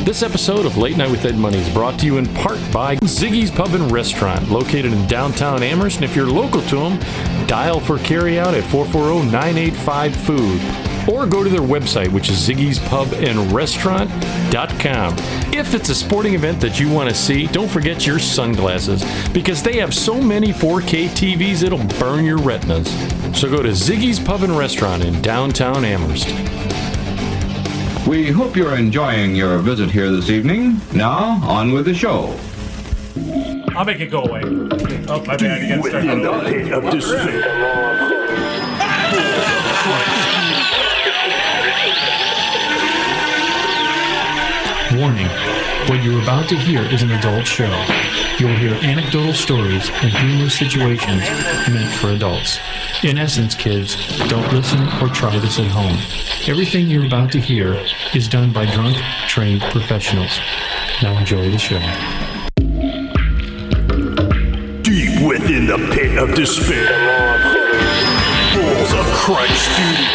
This episode of Late Night with Ed Money is brought to you in part by Ziggy's Pub and Restaurant, located in downtown Amherst. And if you're local to them, dial for carryout at 440-985-FOOD. Or go to their website, which is ziggyspubandrestaurant.com. If it's a sporting event that you want to see, don't forget your sunglasses, because they have so many 4K TVs it'll burn your retinas. So go to Ziggy's Pub and Restaurant in downtown Amherst. We hope you're enjoying your visit here this evening. Now, on with the show. I'll make it go away. Oh, my bad. You gotta start Of despair. Warning, what you're about to hear is an adult show. You will hear anecdotal stories and humorous situations meant for adults. In essence, kids, don't listen or try this at home. Everything you're about to hear is done by drunk, trained professionals. Now enjoy the show. Deep within the pit of despair. Balls of Christ, dude.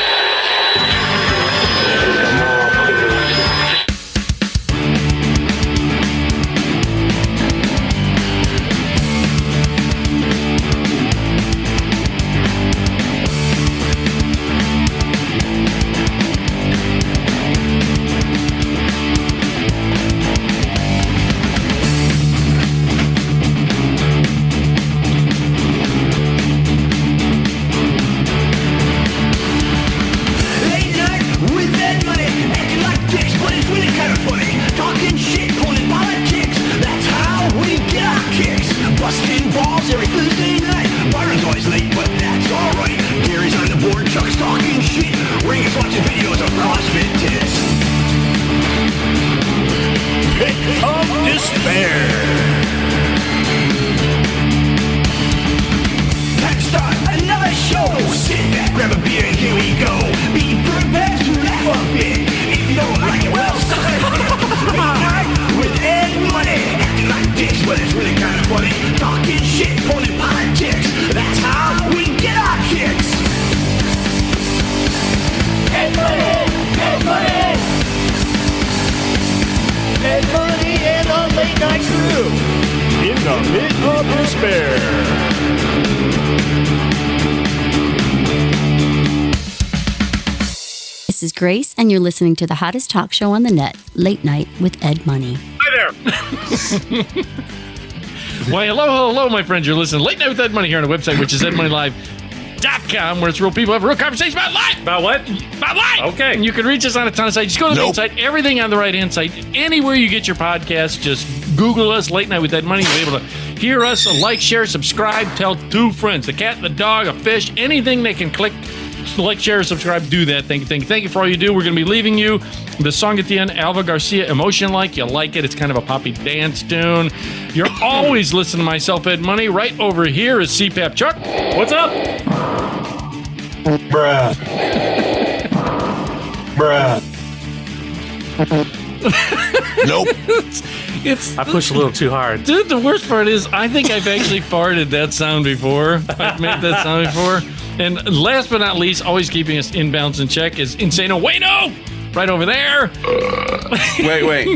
This is Grace, and you're listening to the hottest talk show on the net, Late Night with Ed Money. Hi there. Why, hello, my friends. You're listening to Late Night with Ed Money here on the website, which is edmoneylive.com, where it's real people have real conversations about life. About what? About life. Okay. And you can reach us on a ton of sites. Just go to the main site. Everything on the right-hand side. Anywhere you get your podcast, just Google us, Late Night with Ed Money. You'll be able to hear us, like, share, subscribe, tell 2 friends, the cat, the dog, a fish, anything they can click. Like, share, subscribe, do that. Thank you for all you do. We're going to be leaving you the song at the end, Alva Garcia, Emotion Like. You like it. It's kind of a poppy dance tune. You're always listening to myself, Ed Money. Right over here is CPAP Chuck. What's up? Bruh. Nope. I pushed a little too hard. Dude, the worst part is I think I've actually farted that sound before. I've made that sound before. And last but not least, always keeping us in balance and check is Insano Wayno, right over there. Wait. Wait.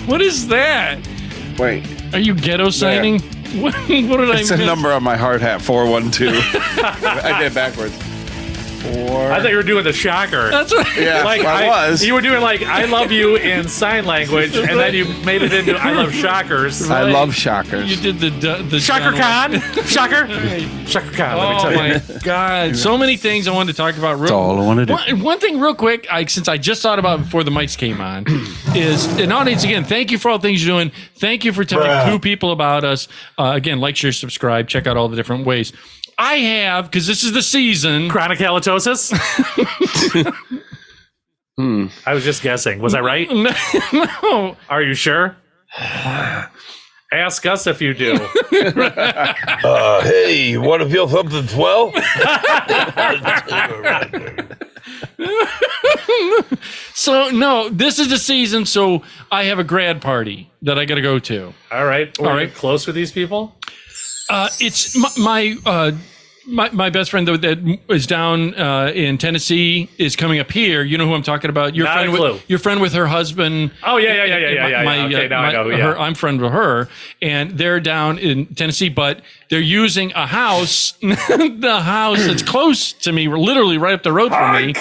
What is that? Wait. Are you ghetto signing? What did I miss? It's a number on my hard hat, 412. I did it backwards. 4. I thought you were doing the shocker. That's right. Yeah, Like I was. You were doing like I love you in sign language, and then you made it into I love shockers. I love shockers. You did the Shocker John Khan. Shocker. Shocker Khan. Let me Oh tell you. my God! So many things I wanted to talk about. That's all I want to do. One thing, real quick, since I just thought about it before the mics came on, is an audience again. Thank you for all the things you're doing. Thank you for telling 2 people about us. Again, like, share, subscribe. Check out all the different ways. I have, because this is the season. Chronic halitosis. I was just guessing. Was I right? No. Are you sure? Ask us if you do. Hey, you want to feel something swell? So, no, this is the season, so I have a grad party that I got to go to. All right. All right. Close with these people? It's my my best friend that is down in Tennessee is coming up here. You know who I'm talking about? Your Not a friend clue. with your friend with her husband. Oh yeah. Okay, now I know. Yeah. I'm friend with her, and they're down in Tennessee, but they're using a house, the house that's close to me, literally right up the road from me.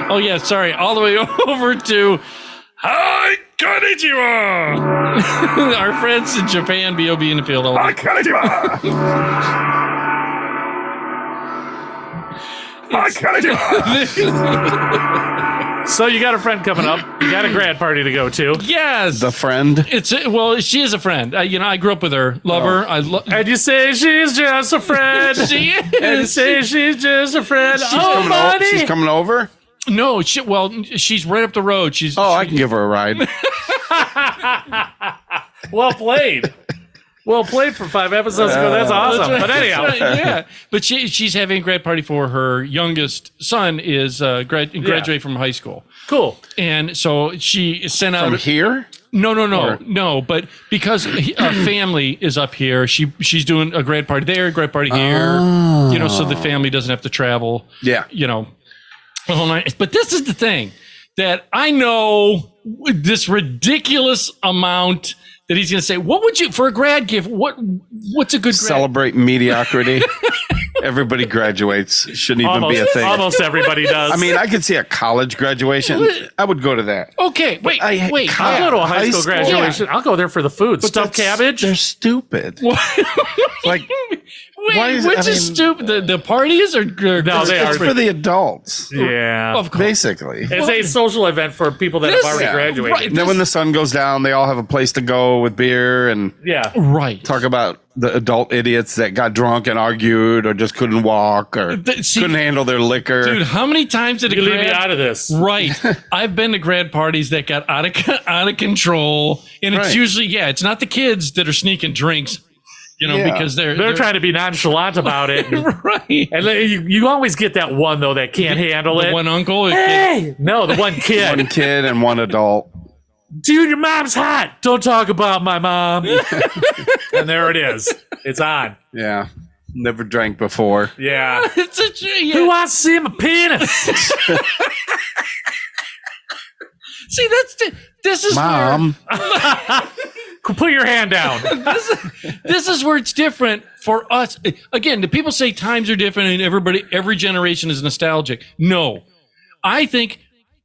Oh yeah, sorry, all the way over to. Hi, konnichiwa! Our friends in Japan, B.O.B. in the field. So you got a friend coming up. You got a grad party to go to. Yes, The friend. well, she is a friend. I grew up with her. Love her. And you say she's just a friend. She is. And you say she's just a friend. She's coming over. No, she's right up the road. I can give her a ride. Well played. Well played for 5 episodes ago. That's awesome. That's right. But anyhow. That's right, yeah. But she's having a grad party for her youngest son is graduate from high school. Cool. And so she sent out From here? No. But because a family is up here, she's doing a grad party there, a grad party here. So the family doesn't have to travel. Yeah. But this is the thing that I know this ridiculous amount that he's going to say. What would you for a grad gift? What's a good grad? Celebrate mediocrity. Everybody graduates. Shouldn't even be a thing. Almost everybody does. I mean, I could see a college graduation. I would go to that. Okay, wait. I'll go to a high school graduation. Yeah. I'll go there for the food. Stuffed cabbage. They're stupid. Like, Which is stupid? The parties are No, they it's are. for the adults, Yeah. Of course. basically. It's a social event for people that have already graduated. Right. And then when the sun goes down, they all have a place to go with beer and Yeah. Right. talk about the adult idiots that got drunk and argued or just couldn't walk or couldn't handle their liquor. Dude, how many times did You leave me out of this. Right. I've been to grad parties that got out of control, and it's Right. usually it's not the kids that are sneaking drinks, because They're trying to be nonchalant about it. right. And you always get that one, though, that can't handle The it. one uncle. Hey! No, the one kid. One kid and one adult. Dude, your mom's hot. Don't talk about my mom. And there it is. It's on. Yeah. Never drank before. Yeah. It's Who wants to see my penis? See, this is Mom. Put your hand down. this is where it's different for us. Again, the people say times are different and every generation is nostalgic. No, I think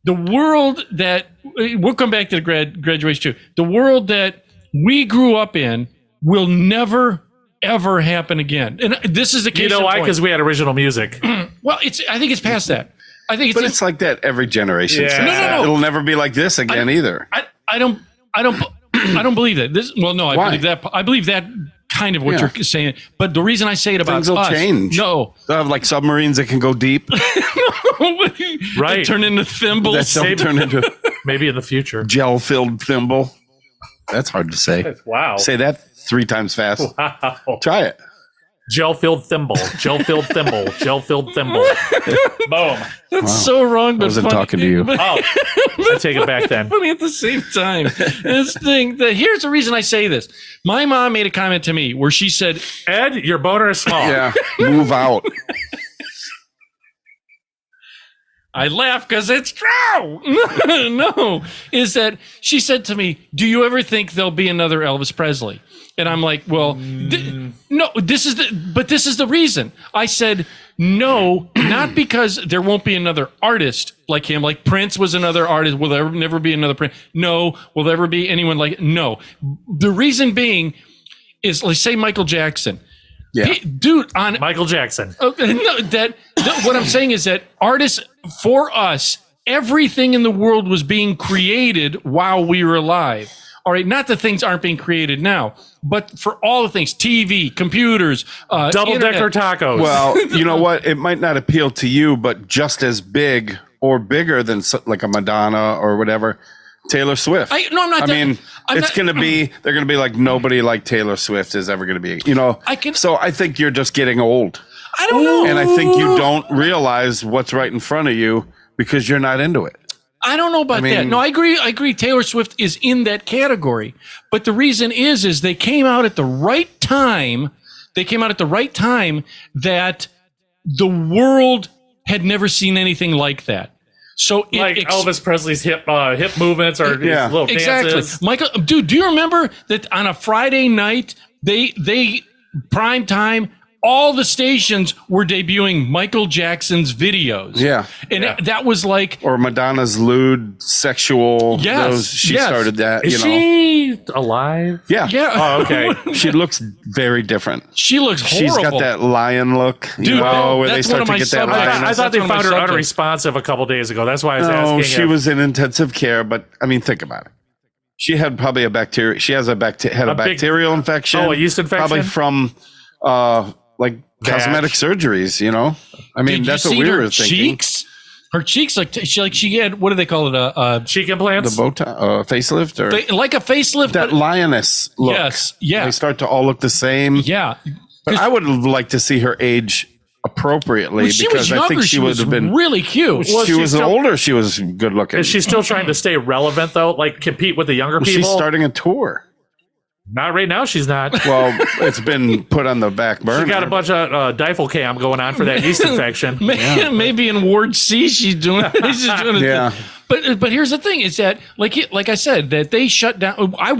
the world that we'll come back to the graduation too. The world that we grew up in will never ever happen again. And this is the case. You know why? Because we had original music. Well, I think it's past that. I think But it's like that every generation. Yeah. says No, that. no. It'll never be like this again either. I don't I don't believe that. I Why? believe that. I believe that kind of what you're saying. But the reason I say it about Things will us, change. no, They'll have like submarines that can go deep. Right. They turn into thimbles. That don't turn into Maybe in the future. gel-filled thimble. That's hard to say. Wow. Say that 3 times fast. Wow. Try it. Gel-filled thimble. Gel-filled thimble. Gel-filled thimble. Boom. That's so wrong, but I wasn't funny. talking to you. But Oh, I take it back then. funny at the same time. Here's the reason I say this. My mom made a comment to me where she said, Ed, your boner is small. Yeah. Move out. I laugh because it's true. No, is that she said to me, "Do you ever think there'll be another Elvis Presley?" And I'm like, "Well, no. This is the reason." I said, "No, not because there won't be another artist like him. Like Prince was another artist. Will there never be another Prince? No. Will there ever be anyone like? No. The reason being is, let's say Michael Jackson." Yeah. Dude, on Michael Jackson. no, what I'm saying is that artists, for us, everything in the world was being created while we were alive. All right, not that things aren't being created now, but for all the things, TV, computers, Double-decker tacos. Well, you know what? It might not appeal to you, but just as big or bigger than like a Madonna or whatever, Taylor Swift. I'm not. I mean, they're going to be like nobody like Taylor Swift is ever going to be, so I think you're just getting old. I don't know. And I think you don't realize what's right in front of you because you're not into it. I don't know about that. No, I agree. Taylor Swift is in that category. But the reason is they came out at the right time They came out at the right time that the world had never seen anything like that. So like Elvis Presley's hip movements or his little exactly. dances. Michael, dude, do you remember that on a Friday night they prime time? All the stations were debuting Michael Jackson's videos. Yeah. And that was like... Or Madonna's lewd, sexual. Yes. She started that, Is she alive? Yeah. Yeah. Oh, okay. She looks very different. She looks horrible. She's got that lion look, Dude, where they that's start one to of get my that lion. I thought they That's one of found my her subjects. unresponsive a couple days ago. That's why I was No, asking. she was in intensive care, but I mean, think about it. She had probably a bacteria. She has a bacterial infection. Oh, a yeast infection? Probably from like cosmetic surgeries. I mean, Did that's you what see we her were thinking. cheeks? Her cheeks, she had, what do they call it? A cheek The implants. Botox facelift, or like a facelift. that but, lioness look. Yes, yeah. They start to all look the same. yeah. But I would like to see her age appropriately, When she because was younger, I think she would was have been. really cute. Well, She she's was still- older. She was good looking. Is she still trying to stay relevant though? Like compete with the younger Well, people? she's starting a tour. Not right now. She's not. Well, it's been put on the back burner. She got a bunch of Diflcam going on for that yeast infection. Maybe in Ward C she's doing she's doing it. Yeah. But here's the thing is that like I said, that they shut down. I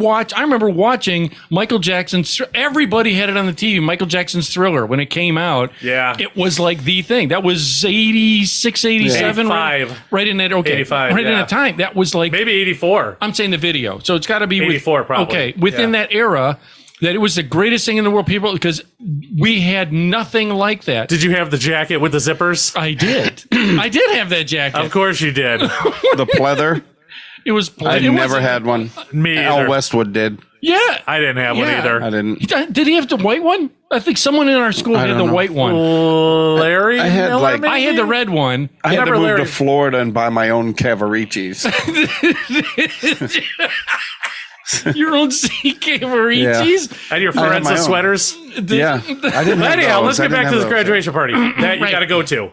remember watching Michael Jackson's, everybody had it on the TV, Michael Jackson's Thriller, when it came out. Yeah. It was like the thing. That was 86, 87. 85. Right in that, okay. 85, right in yeah. that time. That was like, Maybe 84. I'm saying the video. So it's got to be 84 probably. Okay, within that era, that it was the greatest thing in the world, people, because we had nothing like that. Did you have the jacket with the zippers? I did. I did have that jacket. Of course you did. The pleather. It was. I it never wasn't- had one. Me Al either. Westwood did. Yeah. I didn't have one Yeah. either. I didn't. Did he have the white one? I think someone in our school had don't the know. white one. Larry I had, Miller, like- maybe? I had the red one. I had to Remember move Larry- to Florida and buy my own Cavaricis. Your own CK Marichis. And your I had my Forenza own. swears. Yeah, I didn't have Anyhow, those. let's I get didn't back have to this those. graduation party that you Right. got to go to.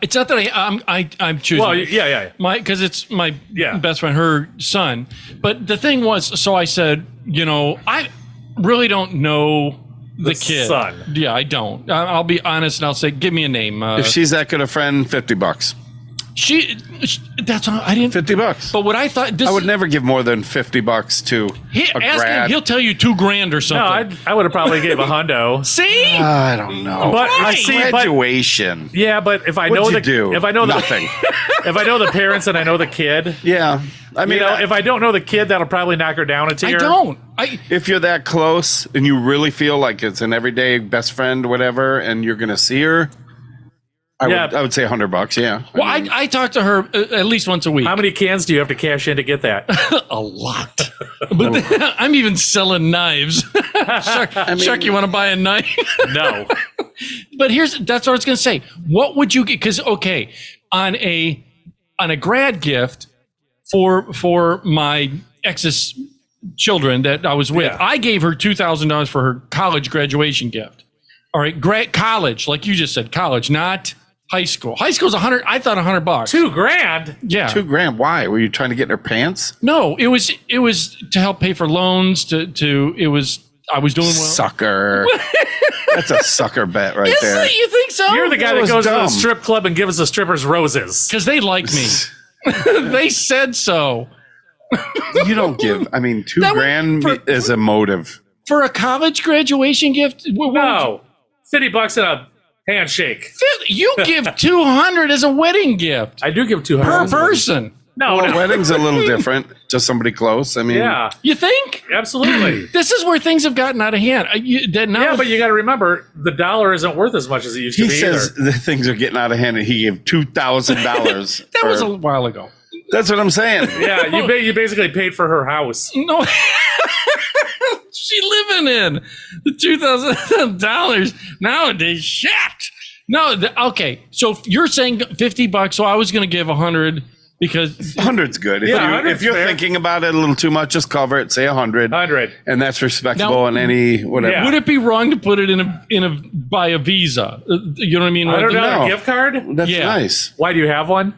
It's not that I'm choosing. Well, yeah. because it's my Yeah. best friend, her son. But the thing was, so I said, I really don't know the kid. son. Yeah, I don't. I'll be honest and I'll say, give me a name. If she's that good a friend, $50. she that's all, I didn't. $50. But what I thought, this I would never give more than $50 to a ask him, grad. he'll tell you $2,000 or No, something. I would have probably gave a hundo. See? I don't know. But I see, but Graduation. yeah, but if I What'd know you the do? if I know Nothing. if I know the parents and I know the kid, Yeah. I mean, if I don't know the kid, that'll probably knock her down a tier. I don't. if you're that close and you really feel like it's an everyday best friend, whatever, and you're going to see her, I would say $100. Yeah. Well, I talk to her at least once a week. How many cans do you have to cash in to get that? A lot. But I'm even selling knives. Shark, you want to buy a knife? No. But that's what I was going to say. What would you get? Because, okay, on a grad gift for my ex's children that I was with, Yeah. I gave her $2,000 for her college graduation gift. All right, college, like you just said, college, not high school. High school's $100. I thought $100. $2,000. Yeah. $2,000. Why? Were you trying to get in her pants? No, it was to help pay for loans. I was doing well. Sucker. That's a sucker bet right Is there. it? You think so? You're the guy that was goes to the dumb. strip club and gives the strippers roses. Because they like me. They said so. You don't give. I mean, That was $2,000 is a motive. For a college graduation gift? No. $50 in a handshake. You give $200 as a wedding gift I do give $200 per person. No, Well, no. wedding's a little different to somebody close. I mean, Yeah, You think? absolutely. This is where things have gotten out of hand. Yeah, but you got to remember the dollar isn't worth as much as it used to he be says either. the things are getting out of hand, and he gave $2,000. that was a while ago. That's what I'm saying. Yeah, you basically paid for her house. No. She living in the $2,000 nowadays. Shit. No. Okay. So you're saying $50. So I was going to give 100 because 100's good. If, Yeah, you, 100's if you're fair. thinking about it a little too much, just cover it. Say 100, 100. and that's respectable Now- in any whatever. Yeah. would it be wrong to put it by a Visa? You know what I mean? I don't know. No. A gift card? That's Yeah. nice. Why do you have one?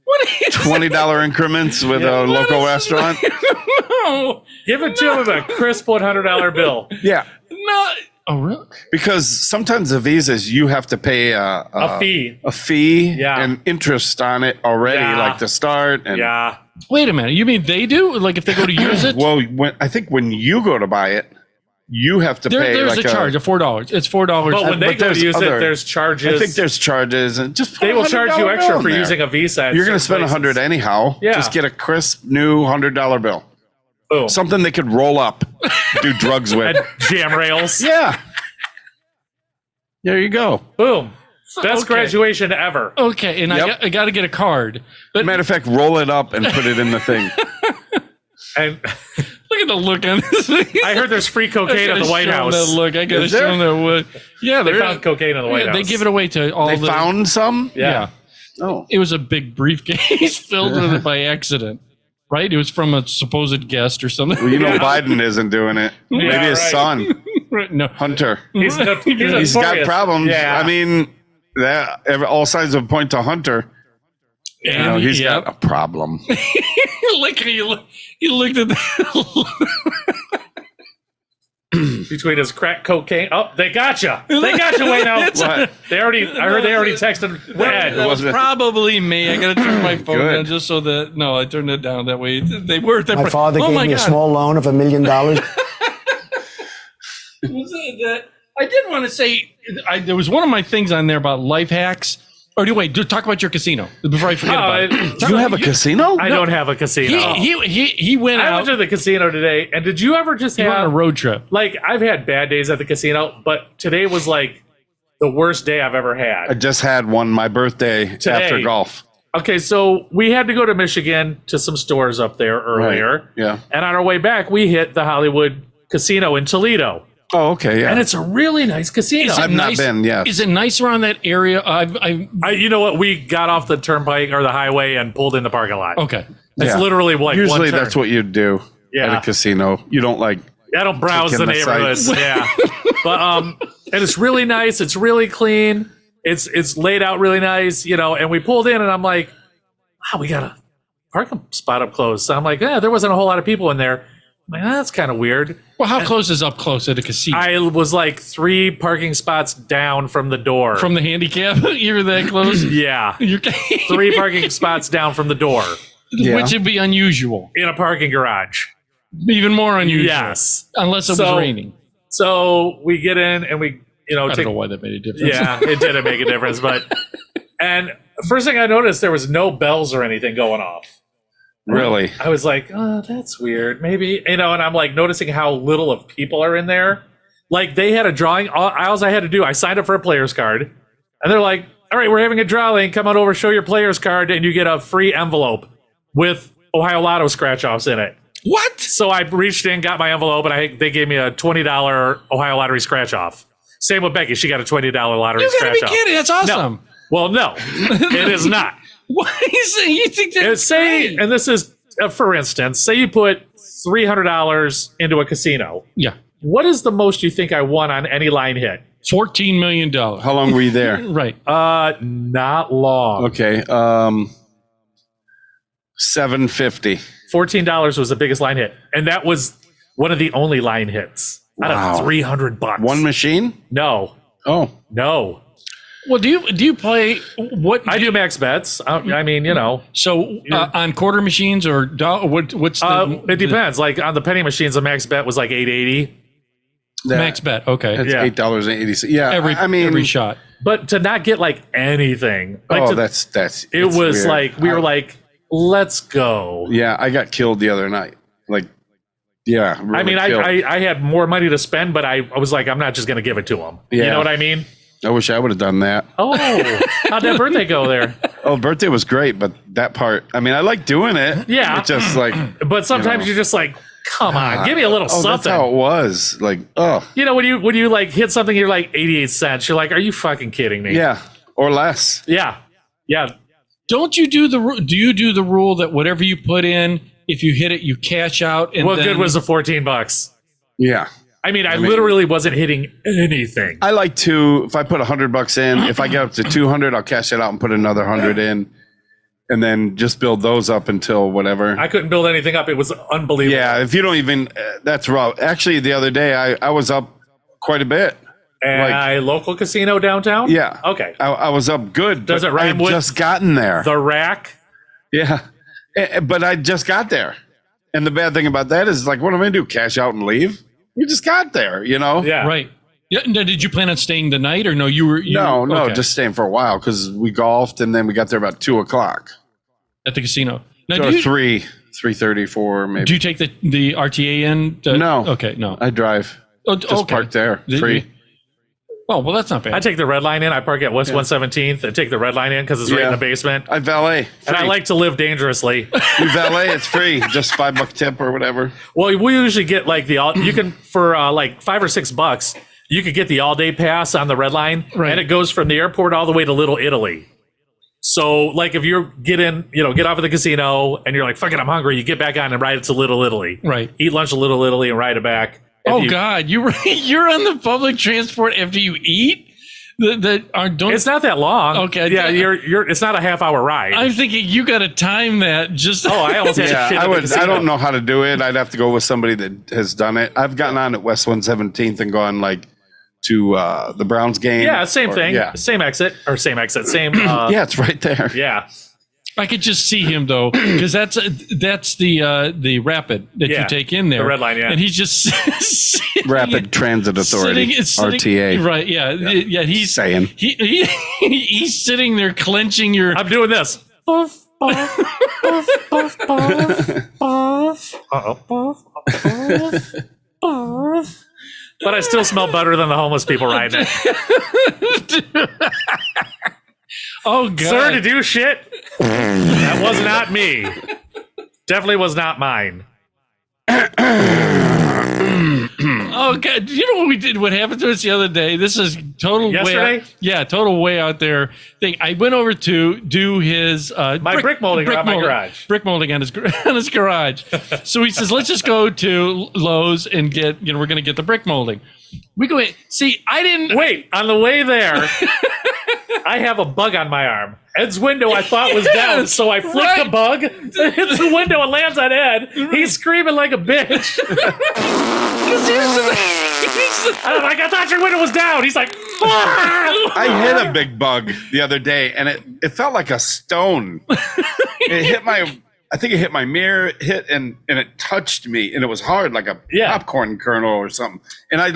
What is $20 increments with a local restaurant. No. Give it to him a crisp $100 bill. Yeah. No. Oh, really? Because sometimes the visas, you have to pay a fee. Yeah. and interest on it already, Yeah. like to start. And Yeah. Wait a minute. You mean they do? Like if they go to use it? Well, I think when you go to buy it, you have to pay. There's like a charge of $4. It's $4. But when they but go to there's use other- it, there's charges. I think there's charges, and just put they will a charge you $100 extra bill for in there. using a visa. at You're going to certain spend places. $100 anyhow. Yeah. Just get a crisp new $100 bill. Boom. Something they could roll up, do drugs with. And jam rails. Yeah. There you go. Boom. Best Okay. graduation ever. Okay, and Yep. I got to get a card. But Matter of fact, roll it up and put it in the thing. And look at the look on this thing. I heard there's free cocaine at the White House. That look. I got to Is show there? them that wood. Yeah, They found cocaine in the White House. They give it away to all They the. found some? Yeah. Oh. It was a big briefcase filled with it by accident. Right? It was from a supposed guest or something. Well, you know Biden isn't doing it. Maybe Yeah, his right. son, Right, no. Hunter. He's He's got notorious. problems. Yeah. I mean, all signs would point to Hunter. You know, he's got a problem. Like you looked at that. between his crack cocaine. Oh, they got you. They got you, Wayne. Out. What? I heard they already texted Ed. That was wasn't it? probably me. I gotta turn my phone Good. down just so that I turned it down that way. They were. My father oh gave my me a God. small loan of $1 million. I did want to say there was one of my things on there about life hacks. Or do wait, talk about your casino before I forget about it. Do you have a casino? I don't have a casino. He went I out went to the casino today, and did you ever just on a have road trip. like I've had bad days at the casino, but today was like the worst day I've ever I had. just had one, my birthday after golf. Okay, so we had to go to Michigan to some stores up there earlier. Right. Yeah. And on our way back, we hit the Hollywood Casino in Toledo. Oh, okay. Yeah. And it's a really nice casino. I've not been, yes. Is it nice around that area? You know what? We got off the turnpike or the highway and pulled in the parking lot. Okay. It's Yeah. literally like Usually one turn. that's what you do Yeah. at a casino. You don't like. I don't browse Take the in the neighborhoods. sights. Yeah. But and it's really nice. It's really clean. It's laid out really nice, and we pulled in and I'm like, wow, we got a parking spot up close. So I'm like, there wasn't a whole lot of people in there. I'm like, that's kind of weird. Well, how close is up close at a casino? I was like 3 parking spots down from the door. From the handicap? You were that close? yeah. You're 3 parking spots down from the door Yeah. Which would be unusual. in a parking garage. Even more unusual. Yes. Unless it was So- raining. So we get in and we, I don't take know why that made a difference. Yeah, it didn't make a difference. And first thing I noticed, there was no bells or anything going off. Really? I was like, oh, that's weird. Maybe, and I'm like noticing how little of people are in there. Like they had a drawing. All I had to do, I signed up for a player's card. And they're like, all right, we're having a drawing. Come on over, show your player's card, and you get a free envelope with Ohio Lotto scratch-offs in it. What? So I reached in, got my envelope, and they gave me a $20 Ohio Lottery scratch-off. Same with Becky. She got a $20 lottery You gotta scratch-off. be kidding. That's awesome. No. Well, no, it is not. Why is it? You think that's Say, and this is, for instance, say you put $300 into a casino. Yeah. What is the most you think I won on any line hit? $14 million. How long were you there? Right. Not long. Okay. $750. $14 was the biggest line hit, and that was one of the only line hits out Wow. of $300. One machine? No. Oh. Well, do you play what? I do max bets. I mean, So on quarter machines or what's the it depends. Like on the penny machines, the max bet was like $8.80. max bet? Okay. That's Yeah. $8.80. Yeah. Every shot. But to not get like anything, like that's it it's was weird. like we were like, let's go. Yeah, I got killed the other night. Like, yeah. Really I mean, killed. I had more money to spend, but I was like, I'm not just going to give it to him. You Yeah. know what I mean? I wish I would have done that. Oh, how'd that birthday go there? Oh, birthday was great, but that part, I mean, I like doing it. Yeah. It's just like, But sometimes you're just like, come on, give me a little oh, that's something. how it was. Like, oh, When you like hit something, you're like 88 cents. You're like, are you fucking kidding me? yeah, or less. Yeah. Don't you do do you do the rule that whatever you put in, if you hit it, you cash out? And What then, good was the $14? Yeah. I mean, I mean- literally wasn't hitting anything. I like to, if I put $100 in, if I get up to 200, I'll cash it out and put another 100 in. and then just build those up until whatever. I couldn't build anything up. It was unbelievable. Yeah, if you don't even, that's rough. Actually, the other day I was up quite a bit. And a local casino downtown? Yeah. Okay. I was up good. Does it rhyme I've with just gotten there. The Rack? Yeah. But I just got there. And the bad thing about that is, like, what am I going to do? Cash out and leave? You just got there, you know? Yeah. Right. Yeah. Now, did you plan on staying the night, or no? No, okay. just staying for a while because we golfed and then we got there about 2:00. At the casino. Now, So 3:30, 4 maybe. do you take the RTA in? No. Okay, no. I drive. Oh, Just park there. Free. Oh, well, that's not bad. I take the red line in. I park at West 117th and take the red line in because it's right in the basement. I valet. And I Free. like to live dangerously. You valet, it's free. Just $5 tip or whatever. Well, we usually get like you can, for like $5 or $6, you could get the all day pass on the red line. Right. And it goes from the airport all the way to Little Italy. So, like, if you get off at the casino and you're like, fuck it, I'm hungry, you get back on and ride it to Little Italy. Right. Eat lunch at Little Italy and ride it back. God, you're on the public transport after you eat? It's not that long. Okay. Yeah, it's not a half-hour ride. I'm thinking you got to time that. Just I almost had to shit at the casino. I don't know how to do it. I'd have to go with somebody that has done it. I've gotten on at West 117th and gone like to the Browns game. Yeah, same thing. Yeah. Same exit. Same. Yeah, it's right there. Yeah. I could just see him though, because that's the rapid that you take in there, the red line, and he's just sitting, Rapid Transit Authority, RTA. right? Yeah. He's saying he's sitting there clenching your. I'm doing this. But I still smell better than the homeless people riding it. Oh God, Sir, to do shit? That was not me. Definitely was not mine. Oh God! You know what we did? What happened to us the other day? This is total Yesterday? total way out there thing. I went over to do his brick molding around my garage. Brick molding on his garage. So he says, "Let's just go to Lowe's and get. We're going to get the brick molding." We go in. See, I didn't wait on the way there. I have a bug on my arm. Ed's window I thought was down, so I flick the bug, hits the window and lands on Ed. He's screaming like a bitch. I thought your window was down. He's like, I hit a big bug the other day, and it felt like a stone. It hit I think it hit my mirror, and it touched me, and it was hard, like a popcorn kernel or something. And I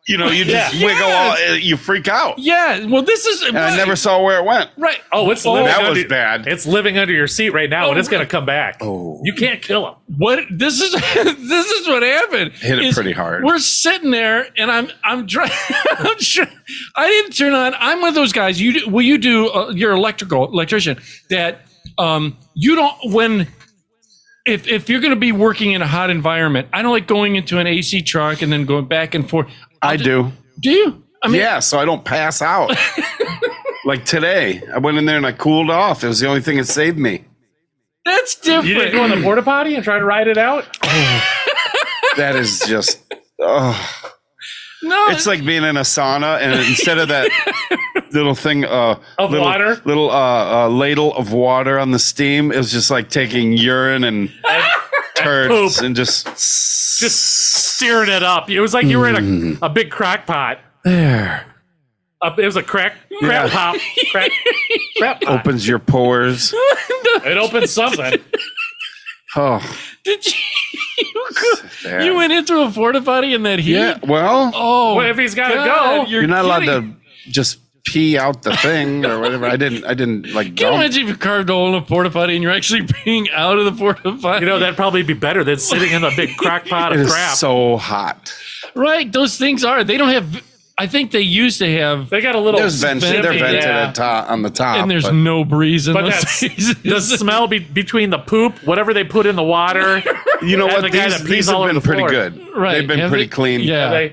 you just wiggle all, you freak out. Yeah, well, this is. And I never saw where it went. Right. Oh, that was bad. It's living under your seat right now, and it's going to come back. Oh, you can't kill him. What? This is what happened. Hit it pretty hard. We're sitting there, and I'm trying. I didn't turn on. I'm one of those guys. You do. You're electrician. That you don't If you're going to be working in a hot environment, I don't like going into an AC truck and then going back and forth. I do. Do you? I mean, yeah, so I don't pass out. Like today, I went in there and I cooled off. It was the only thing that saved me. That's different. You didn't go in the porta potty and try to ride it out? That is just. No, it's like being in a sauna, and instead of that little thing of water, little ladle of water on the steam, it was just like taking urine and turds and just stirring it up. It was like you were in a big crack pot. There. It was a crap pot. Crap pot. Opens your pores. It opens something. Oh. Did you went into a porta potty in that heat? Yeah, well, if he's got to go. You're not allowed to just pee out the thing or whatever. I didn't like. Can you imagine if you carved a hole in a porta potty and you're actually peeing out of the porta potty? That'd probably be better than sitting in a big crack pot of crap. It's so hot. Right, those things are. They don't have. I think they used to have. They got a little. They're vented on the top, and there's no breeze in but those. The smell between the poop, whatever they put in the water. You know what? These have been pretty good. Right, they've been pretty clean. Yeah.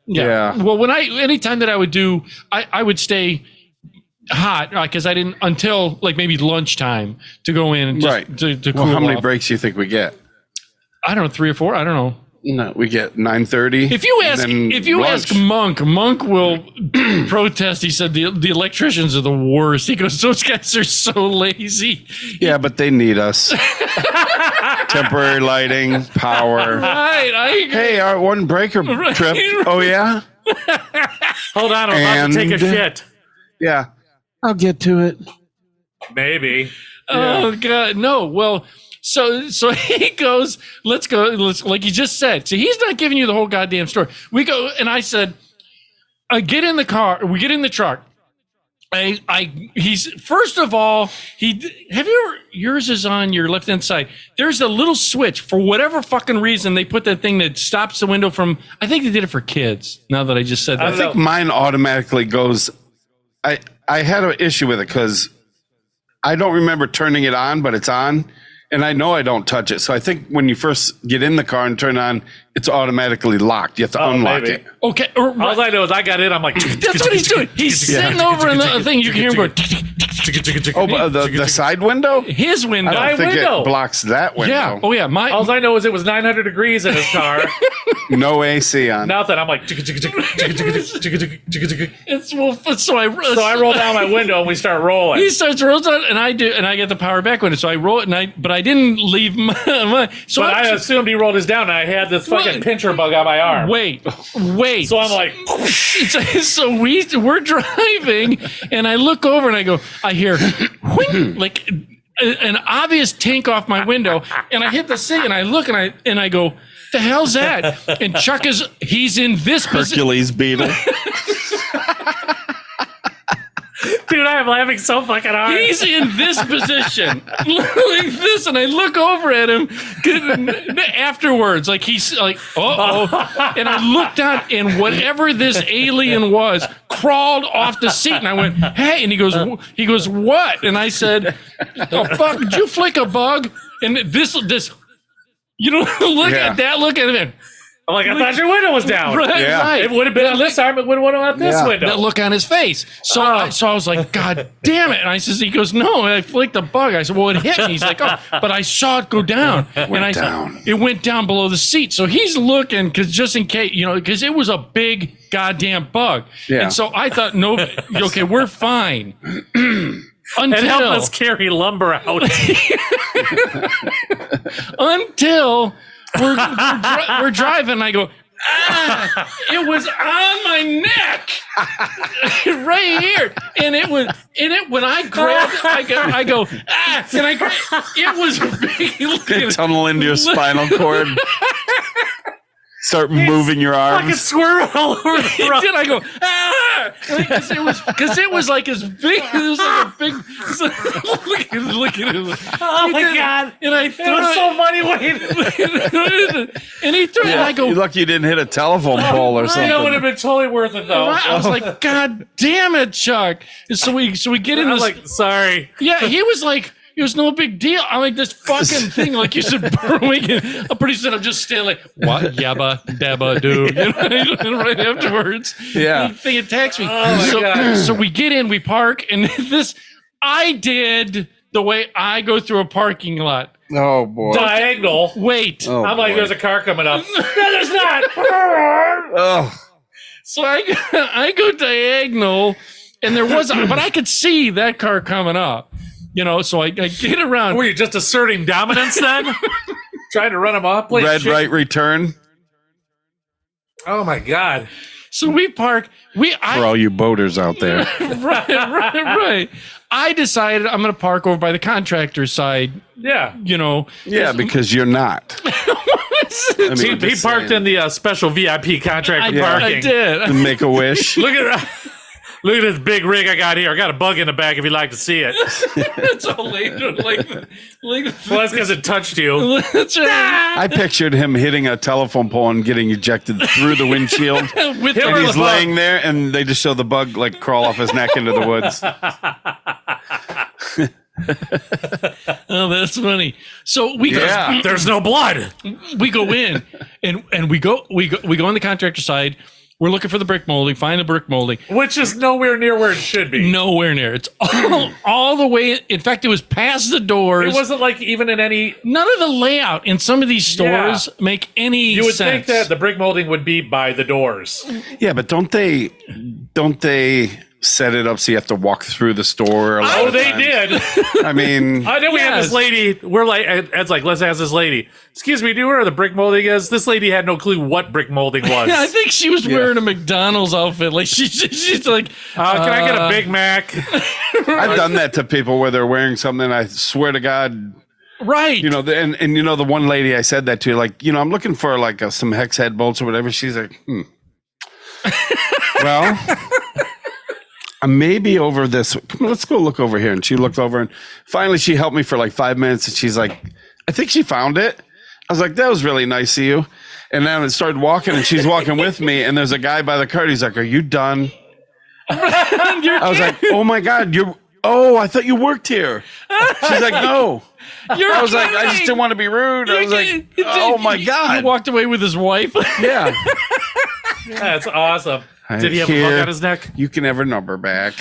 Yeah. Well, anytime that I would do, I would stay hot because I didn't until like maybe lunchtime to go in and just to cool how many off. breaks do you think we get? I don't know, 3 or 4. I don't know. No, we get 9:30. If you ask Monk will protest. He said the electricians are the worst. He goes, those guys are so lazy. Yeah, but they need us. Temporary lighting, power. Right. I agree. Hey, our one breaker trip. Oh yeah. Hold on, I'm about to take a shit. Yeah, I'll get to it. Maybe. Oh God, no. Well, so he goes, let's go. Like you just said. So he's not giving you the whole goddamn story. We go, and I said, I get in the car. We get in the truck. He's first of all, yours is on your left hand side. There's a little switch for whatever fucking reason they put that thing that stops the window from. I think they did it for kids. Now that I just said that, I think mine automatically goes. I had an issue with it because I don't remember turning it on, but it's on. And I know I don't touch it. So I think when you first get in the car and turn it on, it's automatically locked. You have to unlock it. Okay. All I know is I got in. I'm like, that's what he's doing. He's sitting over in the thing. You can hear him going. Oh, but the side window? His window. I don't think it blocks that window. Yeah. Oh, yeah. All I know is it was 900 degrees in his car. No AC on. Nothing. I'm like, so I roll down my window and we start rolling. He starts rolling down, and I do, and I get the power back window. So I roll it, but I didn't leave my. So but I assumed he rolled his down, and I had this fucking pincher bug on my arm. Wait. So I'm like, so we're driving, and I look over and I go, I hear whing, like an obvious tank off my window, and I hit the thing, and I look and I go, the hell's that? And Chuck he's in this Hercules beetle. Dude, I am laughing so fucking hard. He's in this position, like this, and I look over at him afterwards, like he's like, uh-oh. And I looked down, and whatever this alien was crawled off the seat, and I went, hey, and he goes, what? And I said, oh, fuck, did you flick a bug? And this, you know, look at that, look at it. I'm like, I thought your window was down. Right. It would have been on this arm. It would have went on this window. That look on his face. So I was like, God damn it. And he goes, no, I flicked the bug. I said, well, it hit me. He's like, oh, but I saw it go down. It went down below the seat. So he's looking, because just in case, you know, because it was a big goddamn bug. Yeah. And so I thought, no, okay, we're fine. And help us carry lumber out. Until we're driving, and I go, it was on my neck, right here, and when I grabbed, I go, and I grabbed, it was big. Tunnel into your spinal cord. Start moving your arms. Fucking squirming all over the road. Did I go, because it was like as big. It was like a big. Look at him. Oh my God! And I threw it was so funny when and he threw it. And I go, you're lucky you didn't hit a telephone pole or something. It would have been totally worth it though. I was like, God damn it, Chuck! And so we get in. I'm this, like, sorry. Yeah, he was like. It was no big deal. I'm like, this fucking thing, like you said, burrowing. I'm pretty soon I'm just standing like, what? Yabba, dabba, do. And right afterwards, they attacks me. Oh so we get in, we park, and I did the way I go through a parking lot. Oh, boy. Diagonal. Wait. I'm like, there's a car coming up. No, there's not. Oh. So I go diagonal, and there was, but I could see that car coming up. You know, so I get around. Were you just asserting dominance then? Trying to run him off? Red right return. Oh my God. So we park. For all you boaters out there. Right. I decided I'm going to park over by the contractor side. Yeah. You know. Yeah, because you're not. He parked in the special VIP contractor parking. I did. Make a wish. Look at this big rig I got here. I got a bug in the back if you'd like to see it. It's all like well, that's because it touched you. That's right. I pictured him hitting a telephone pole and getting ejected through the windshield. And he's laying there, and they just show the bug like crawl off his neck into the woods. Oh, that's funny. So we go. There's no blood. We go in, and we go on the contractor side. We're looking for the brick molding. Find the brick molding. Which is nowhere near where it should be. Nowhere near. It's all the way. In fact, it was past the doors. It wasn't like even in any. None of the layout in some of these stores make any You would sense. think that the brick molding would be by the doors. Yeah, but don't they set it up so you have to walk through the store? Oh, they did. I mean, I know we had this lady. We're like, Ed's like, let's ask this lady. Excuse me, do you know where the brick molding is? This lady had no clue what brick molding was. I think she was wearing a McDonald's outfit. Like she's like, can I get a Big Mac? I've done that to people where they're wearing something. I swear to God. Right. You know, and you know, the one lady I said that to, like, you know, I'm looking for like some hex head bolts or whatever. She's like, well, maybe over this. Come on, let's go look over here. And she looked over, and finally she helped me for like 5 minutes. And she's like, I think she found it. I was like, that was really nice of you. And then I started walking, and she's walking with me. And there's a guy by the cart. He's like, are you done? I was like, oh my God, I thought you worked here. She's like, no. I was like, I just didn't want to be rude. I was like, oh my God. He walked away with his wife. Yeah. That's awesome. Did he have a hook on his neck? You can have her number back.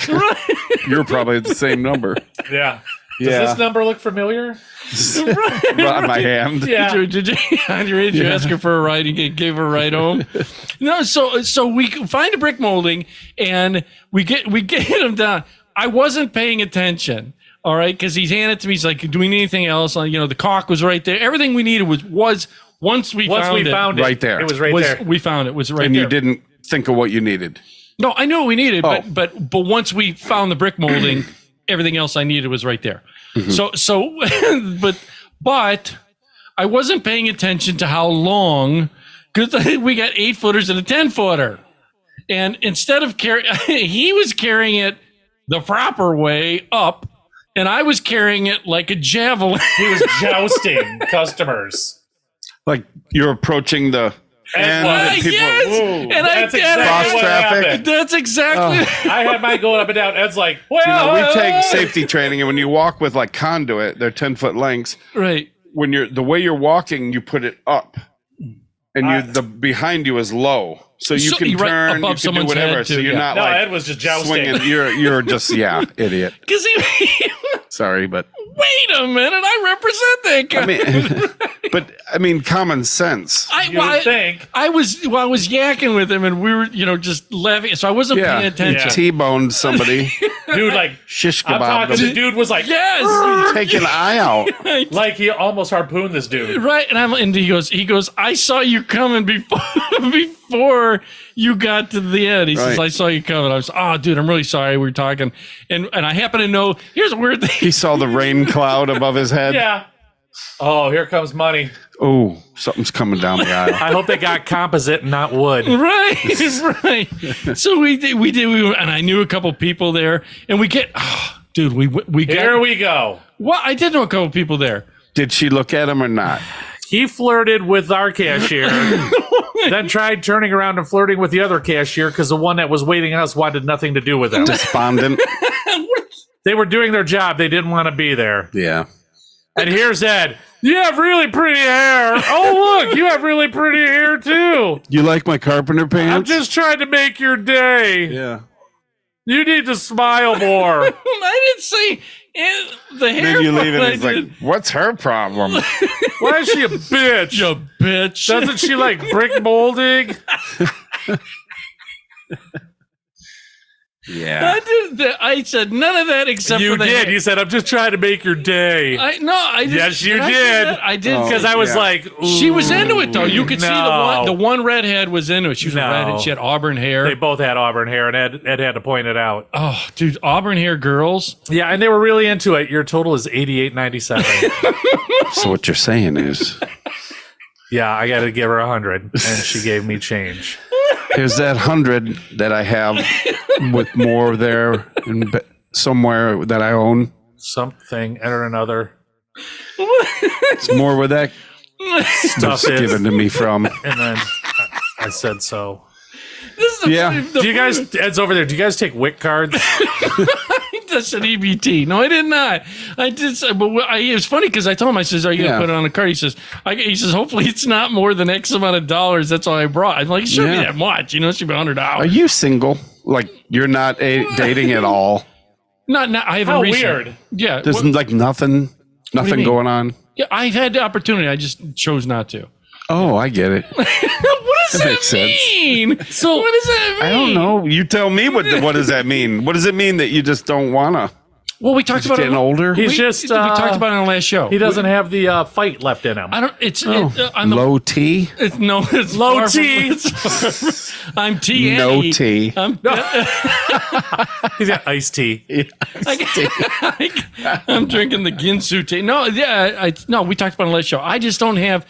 You're probably at the same number. Yeah. Does this number look familiar? On my hand. Yeah. Did you ask her for a ride? You gave her a ride home? No. So we find a brick molding, and we get him down. I wasn't paying attention. All right, because he's handed it to me. He's like, "Do we need anything else?" You know, the caulk was right there. Everything we needed was once we found it right there. It was right there. We found it. Was right and there. And you didn't think of what you needed. No, I knew what we needed, but once we found the brick molding, everything else I needed was right there. Mm-hmm. But I wasn't paying attention to how long, because we got 8-footers and a 10-footer, and instead of he was carrying it the proper way up, and I was carrying it like a javelin. He was jousting customers. Like you're approaching the end. And people, and that's exactly cross what traffic. happened. That's exactly. I had mine going up and down. Ed's like, well, You know, we take safety training, and when you walk with like conduit, they're 10-foot lengths. Right. When the way you're walking, you put it up, and the behind you is low, so you can right turn, above you can do someone's whatever. head, So too, you're not no, like Ed was just jousting. swinging. You're just idiot. Because Sorry, but wait a minute, I represent that guy. I mean, common sense. You would think. I was yakking with him, and we were, just laughing. So I wasn't paying attention. T-boned somebody. Dude, like, Shish I'm kebab. talking, the dude was like, Yes. Take an eye out. like he almost harpooned this dude. Right, and he goes. I saw you coming before you got to the end. He says, Right. I saw you coming. I was, dude, I'm really sorry. We were talking, and I happen to know. Here's a weird thing. He saw the rain cloud above his head. Yeah. Oh, here comes money. Oh, something's coming down the aisle. I hope they got composite and not wood. Right. So we did, and I knew a couple people there, and we get, dude, we get. Here we go. Well, I did know a couple people there. Did she look at him or not? He flirted with our cashier, then tried turning around and flirting with the other cashier because the one that was waiting us wanted nothing to do with him. Despondent. They were doing their job. They didn't want to be there. Yeah. And here's Ed. You have really pretty hair. Oh, look, you have really pretty hair, too. You like my carpenter I'm pants? just trying to make your day. Yeah. You need to smile more. I didn't say the hair. Then you leave it part, and it's like, what's her problem? Why is she a bitch? you bitch. Doesn't she like brick molding? Yeah. I said none of that except You for the did. hair. You said, I'm just trying to make your day. I didn't. Yes, you I did. say that? I did. Because I was yeah. like, She was into it though. You could see No. the one redhead was into it. She was a No. redhead. She had auburn hair. They both had auburn hair, and Ed had to point it out. Oh, dude, auburn hair girls. Yeah, and they were really into it. Your total is $88.97. So what you're saying is, Yeah, I got to give her 100, and she gave me change. here's that 100 that I have with more there somewhere that I own. Something, enter another. It's more where that Stuff stuff's given to me from. And then I said so. This is Yeah. Do you guys, Ed's over there, do you guys take WIC cards? said EBT. No, I did not. I did. But it was funny because I told him, I says, "Are you gonna put it on a card?" He says, "Hopefully it's not more than X amount of dollars. That's all I brought." I'm like, "It shouldn't be that much. It should be $100." Are you single? Like you're not dating at all? Not. I haven't. How recently. weird. Yeah. There's like nothing mean? going on. Yeah, I've had the opportunity. I just chose not to. Oh, I get it. What does that makes sense. mean? So what does that mean? I don't know. You tell me what does that mean? What does it mean that you just don't wanna? Well, we talked about Getting it. older. He's we just we talked about it on the last show. he doesn't have the fight left in him. I don't. It's on the, Low T. It's Low far from- T. it's far from- I'm T. No T. He's got iced tea. I'm drinking the Ginsu tea. No, no. We talked about it on the last show. I just don't have.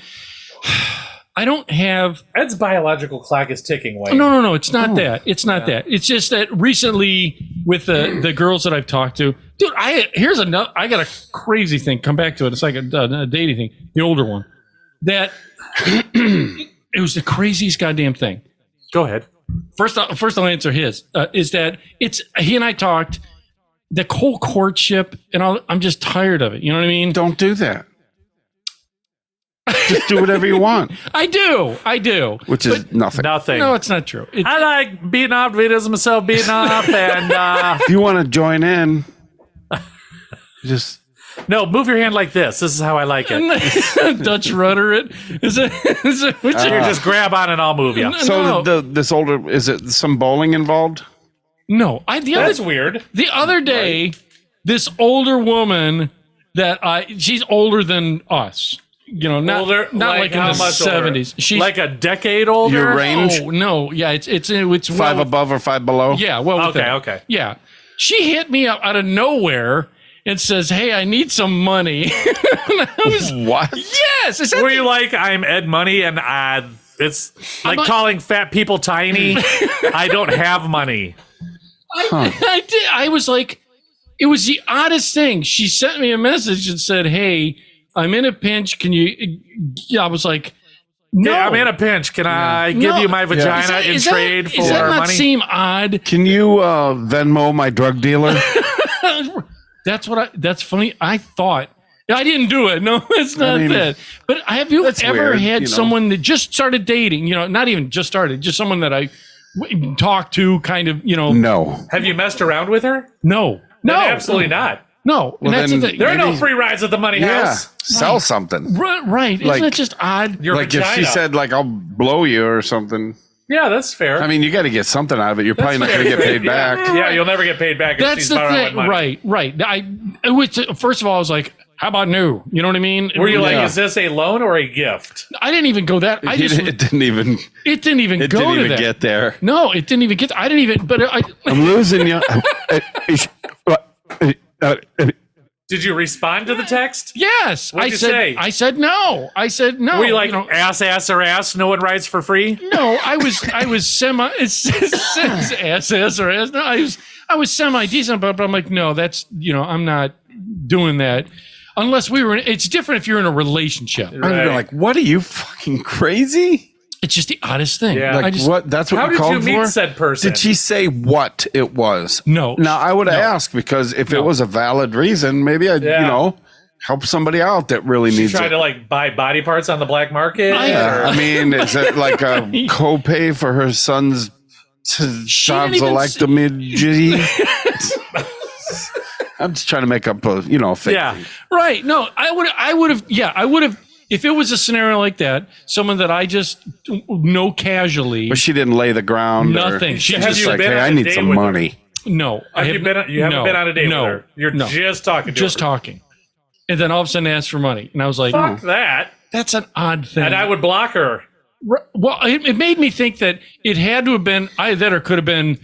I don't have. Ed's biological clock is ticking, Wayne. No. It's not that. It's not that. It's just that recently with the girls that I've talked to, dude. I got a crazy thing. Come back to it. It's like a dating thing. The older one. That it was the craziest goddamn thing. Go ahead. First I'll answer his. Is that he and I talked the whole courtship, and I'm just tired of it. You know what I mean? Don't do that. Just do whatever you want. I do. Which is nothing. Nothing. No, it's not true. I like beating off videos of myself beating off, and If you want to join in, just no, move your hand like this. This is how I like it. Dutch rudder it. Is it what Here, just grab on and I'll move you. so No. this older, is it some bowling involved? No, That's weird. The other day, this older woman she's older than us. Not Older, not like in how the much older? 70s. She's Like a decade older. Your range? No, yeah, it's Five above or five below? Yeah, well, Okay. Yeah, she hit me up out of nowhere and says, "Hey, I need some money." And I was, What? yes. Is that Were you like, I'm Ed Money, and it's like calling fat people tiny? I don't have money. I did. I was like, it was the oddest thing. She sent me a message and said, "Hey, I'm in a pinch. Can you?" I was like, "No, Yeah, I'm in a pinch. Can I give you my vagina in trade for Does that not money? seem odd?" Can you Venmo my drug dealer? That's funny. I thought I didn't do it. No, it's not that. But have you that's ever weird, had someone that just started dating? Not even just started, just someone that I talked to, kind of. No. Have you messed around with her? No, No, absolutely not. no. And that's then the thing. There are no free rides at the money Yeah. house. Sell something. Right. Isn't Like- that just odd? Your Like if she vagina. said, like, I'll blow you or something. Yeah, that's fair. I mean, you got to get something out of it. You're probably not going to get paid Yeah. back. Yeah, you'll never get paid back if That's she's the borrowing thing. money. Right. First of all, I was like, how about new? You know what I mean? Were you like, Yeah. is this a loan or a gift? I didn't even go that. It didn't even go to that. get there. No, it didn't even get. I didn't even. But I'm losing you. Did you respond to the text? yes, What'd I you said. say? I said no. I said no. Were you like ass or ass? No one rides for free. No, I was semi. It says ass or ass. No, I was semi decent, but I'm like, no, that's I'm not doing that unless we were. It's different if you're in a relationship. I'd be like, what are you fucking crazy? It's just the oddest thing. Yeah. Like, I just what? That's what How you did you called meet for? said person? Did she say what it was? No. Now, I would have No. asked because if it was a valid reason, maybe I'd, Yeah. help somebody out that really She needs tried it. to like buy body parts on the black market? Yeah, I mean, is it like a copay for her son's tonsillectomy? I'm just trying to make up a, fake. Yeah. Right. No, I would have. Yeah, I would have. If it was a scenario like that, someone that I just know casually. But she didn't lay the ground. Nothing. She Have She's you just like, been hey, on I a need date some with her? money. No. You haven't been on a date no, with her. You're no. just talking to Just her. talking. And then all of a sudden asked for money. And I was like, Fuck that. that's an odd thing. And I would block her. Well, it made me think that it had to have been that or could have been,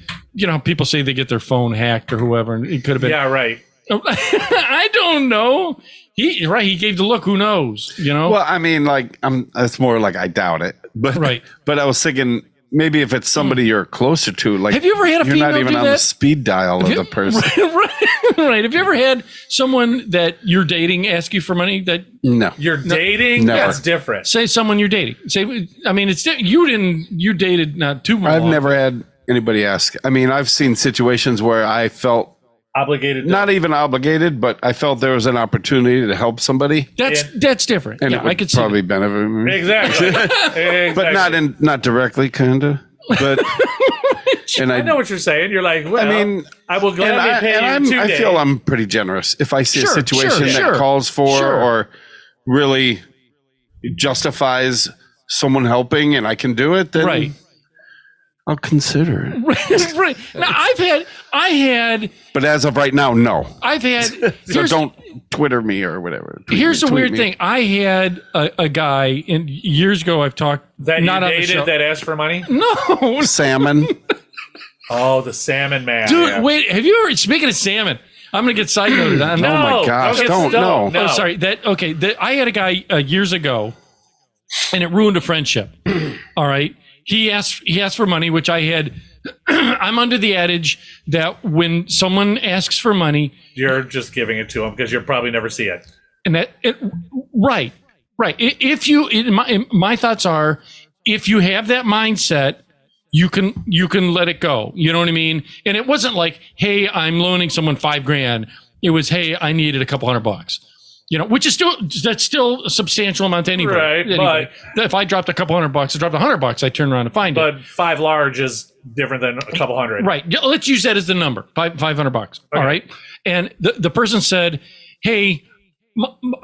people say they get their phone hacked or whoever. And it could have been. Yeah, right. I don't know. He gave the look. Who knows? Well, I mean, like, it's more like I doubt it. But Right. But I was thinking maybe if it's somebody you're closer to, like, Have you ever had a you're female not even do on the that? speed dial of the person. Right. Have you ever had someone that you're dating ask you for money? That No. You're dating? Never. That's different. say someone you're dating. You dated not too much. I've never had anybody ask. I mean, I've seen situations where I felt obligated. Not even obligated, but I felt there was an opportunity to help somebody. That's different. And yeah, it would I could see probably that. benefit me. Exactly. But not directly, kind of. But and I know what you're saying. You're like, well, I mean, I will gladly pay you I feel I'm pretty generous if I see a situation that calls for or really justifies someone helping and I can do it. Then I'll consider it. Right. Now I had. But as of right now, no. I've had. So don't Twitter me or whatever. Here's the weird thing. I had a guy years ago. I've talked that not you on the show. dated that asked for money. No, salmon. Oh, the salmon man. Dude, wait. Have you ever? Speaking of salmon, I'm gonna get side noted on. No, oh my gosh! Don't. Oh, sorry. I had a guy years ago, and it ruined a friendship. All right. He asked for money, which I had. I'm under the adage that when someone asks for money, you're just giving it to them because you'll probably never see it. And right. If you, my thoughts are, if you have that mindset, you can let it go. You know what I mean? And it wasn't like, hey, I'm loaning someone $5,000. It was, hey, I needed a couple $100. You know, which is that's still a substantial amount to anybody. Right, but if I dropped a couple $100, I dropped $100, I turn around and find it. But 5 large is different than a couple hundred. Right. Let's use that as the number, $500. Okay. All right. And the person said, hey,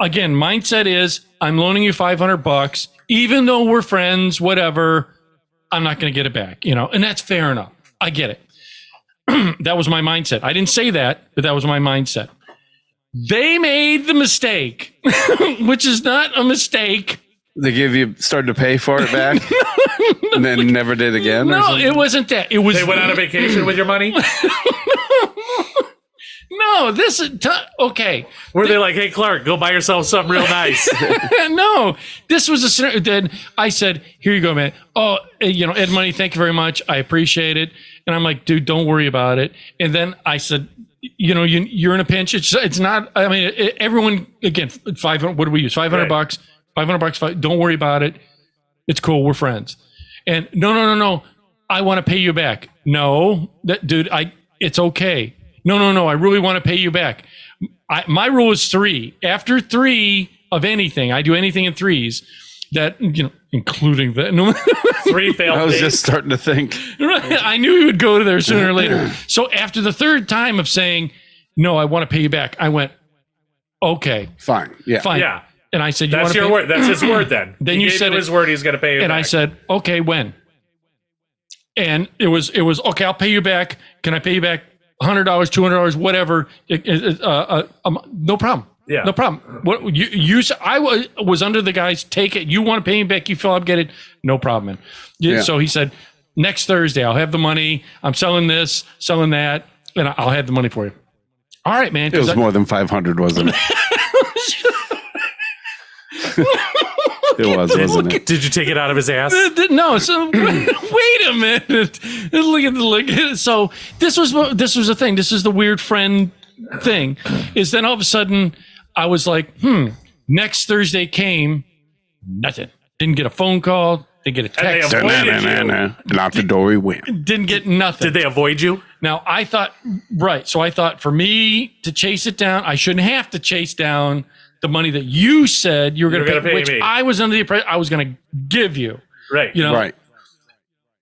again, mindset is I'm loaning you $500, even though we're friends, whatever, I'm not going to get it back, you know, and that's fair enough. I get it. That was my mindset. I didn't say that, but that was my mindset. They made the mistake, which is not a mistake. They started to pay for it back and then never did again? No, it wasn't that. It was. They went on a vacation with your money? No, this is okay. Were they like, hey, Clark, go buy yourself something real nice? No, this was a scenario. Then I said, here you go, man. Oh, you know, Ed Money, thank you very much. I appreciate it. And I'm like, dude, don't worry about it. And then I said, you know, you're in a pinch. It's not, I mean, everyone, again, 500, what do we use? $500, $500, don't worry about it. It's cool. We're friends. And no. I want to pay you back. No, dude, it's okay. No. I really want to pay you back. My rule is 3. After 3 of anything, I do anything in 3s. That, you know, including that. No. 3 failed. I was just starting to think. Right. I knew he would go there sooner or later. So after the 3rd time of saying, no, I want to pay you back, I went, okay. Fine. Yeah. Fine. Yeah. And I said, that's your word. That's his word then. Then you said his word, he's going to pay you and back. I said, okay, when? And it was okay, I'll pay you back. Can I pay you back $100, $200, whatever? No problem. Yeah. No problem. What I was under the guys, take it. You want to pay me back, you feel obligated, no problem, man. Yeah. So he said, next Thursday, I'll have the money. I'm selling this, selling that, and I'll have the money for you. All right, man. It was more than 500, wasn't it? It was, wasn't it? Did you take it out of his ass? No. So wait a minute. Look at it. So this was the thing. This is the weird friend thing. Is then all of a sudden I was like, next Thursday came, nothing. Didn't get a phone call. Didn't get a text. And out the door we went. Didn't get nothing. Did they avoid you? Now I thought, right. So I thought for me to chase it down, I shouldn't have to chase down the money that you said you were going to pay, which me. I was under the impression I was going to give you. Right. You know? Right.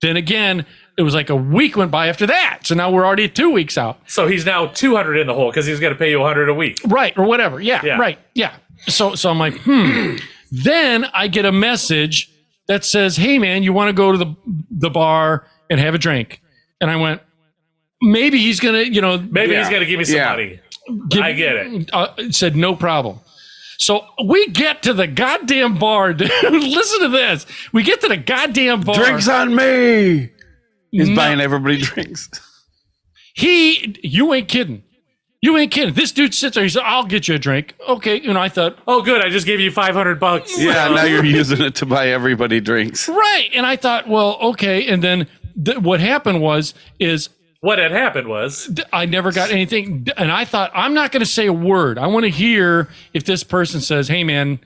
Then again, it was like a week went by after that. So now we're already 2 weeks out. So he's now 200 in the hole because he's going to pay you 100 a week. Right. Or whatever. Yeah. Right. Yeah. So I'm like, Then I get a message that says, hey, man, you want to go to the bar and have a drink? And I went, maybe he's going to, you know. Maybe he's going to give me some money. I get it. Said, no problem. So we get to the goddamn bar, dude. Listen to this. We get to the goddamn bar. Drinks on me. He's buying everybody drinks. You ain't kidding. You ain't kidding. This dude sits there. He said, I'll get you a drink. Okay. You know, I thought, oh, good. I just gave you $500. Yeah. Now you're using it to buy everybody drinks. Right. And I thought, well, okay. And then what happened is what had happened was I never got anything. And I thought, I'm not going to say a word. I want to hear if this person says, hey, man.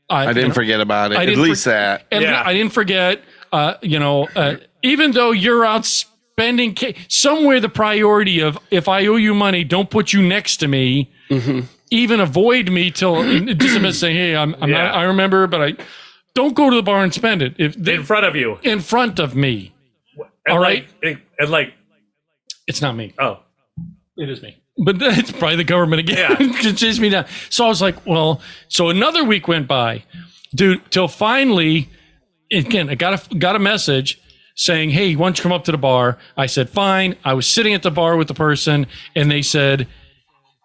I didn't forget about it. At least that. And I didn't forget, even though you're out spending somewhere the priority of if I owe you money, don't put you next to me. Even avoid me till just a minute saying, hey, I'm not, I remember, but I don't go to the bar and spend it. In front of you. In front of me. And all right. It's not me. Oh, it is me. But it's probably the government again. Yeah. Chase me down. So I was like, well, so another week went by, dude, till finally, again, I got a message saying, hey, why don't you come up to the bar? I said, fine. I was sitting at the bar with the person and they said,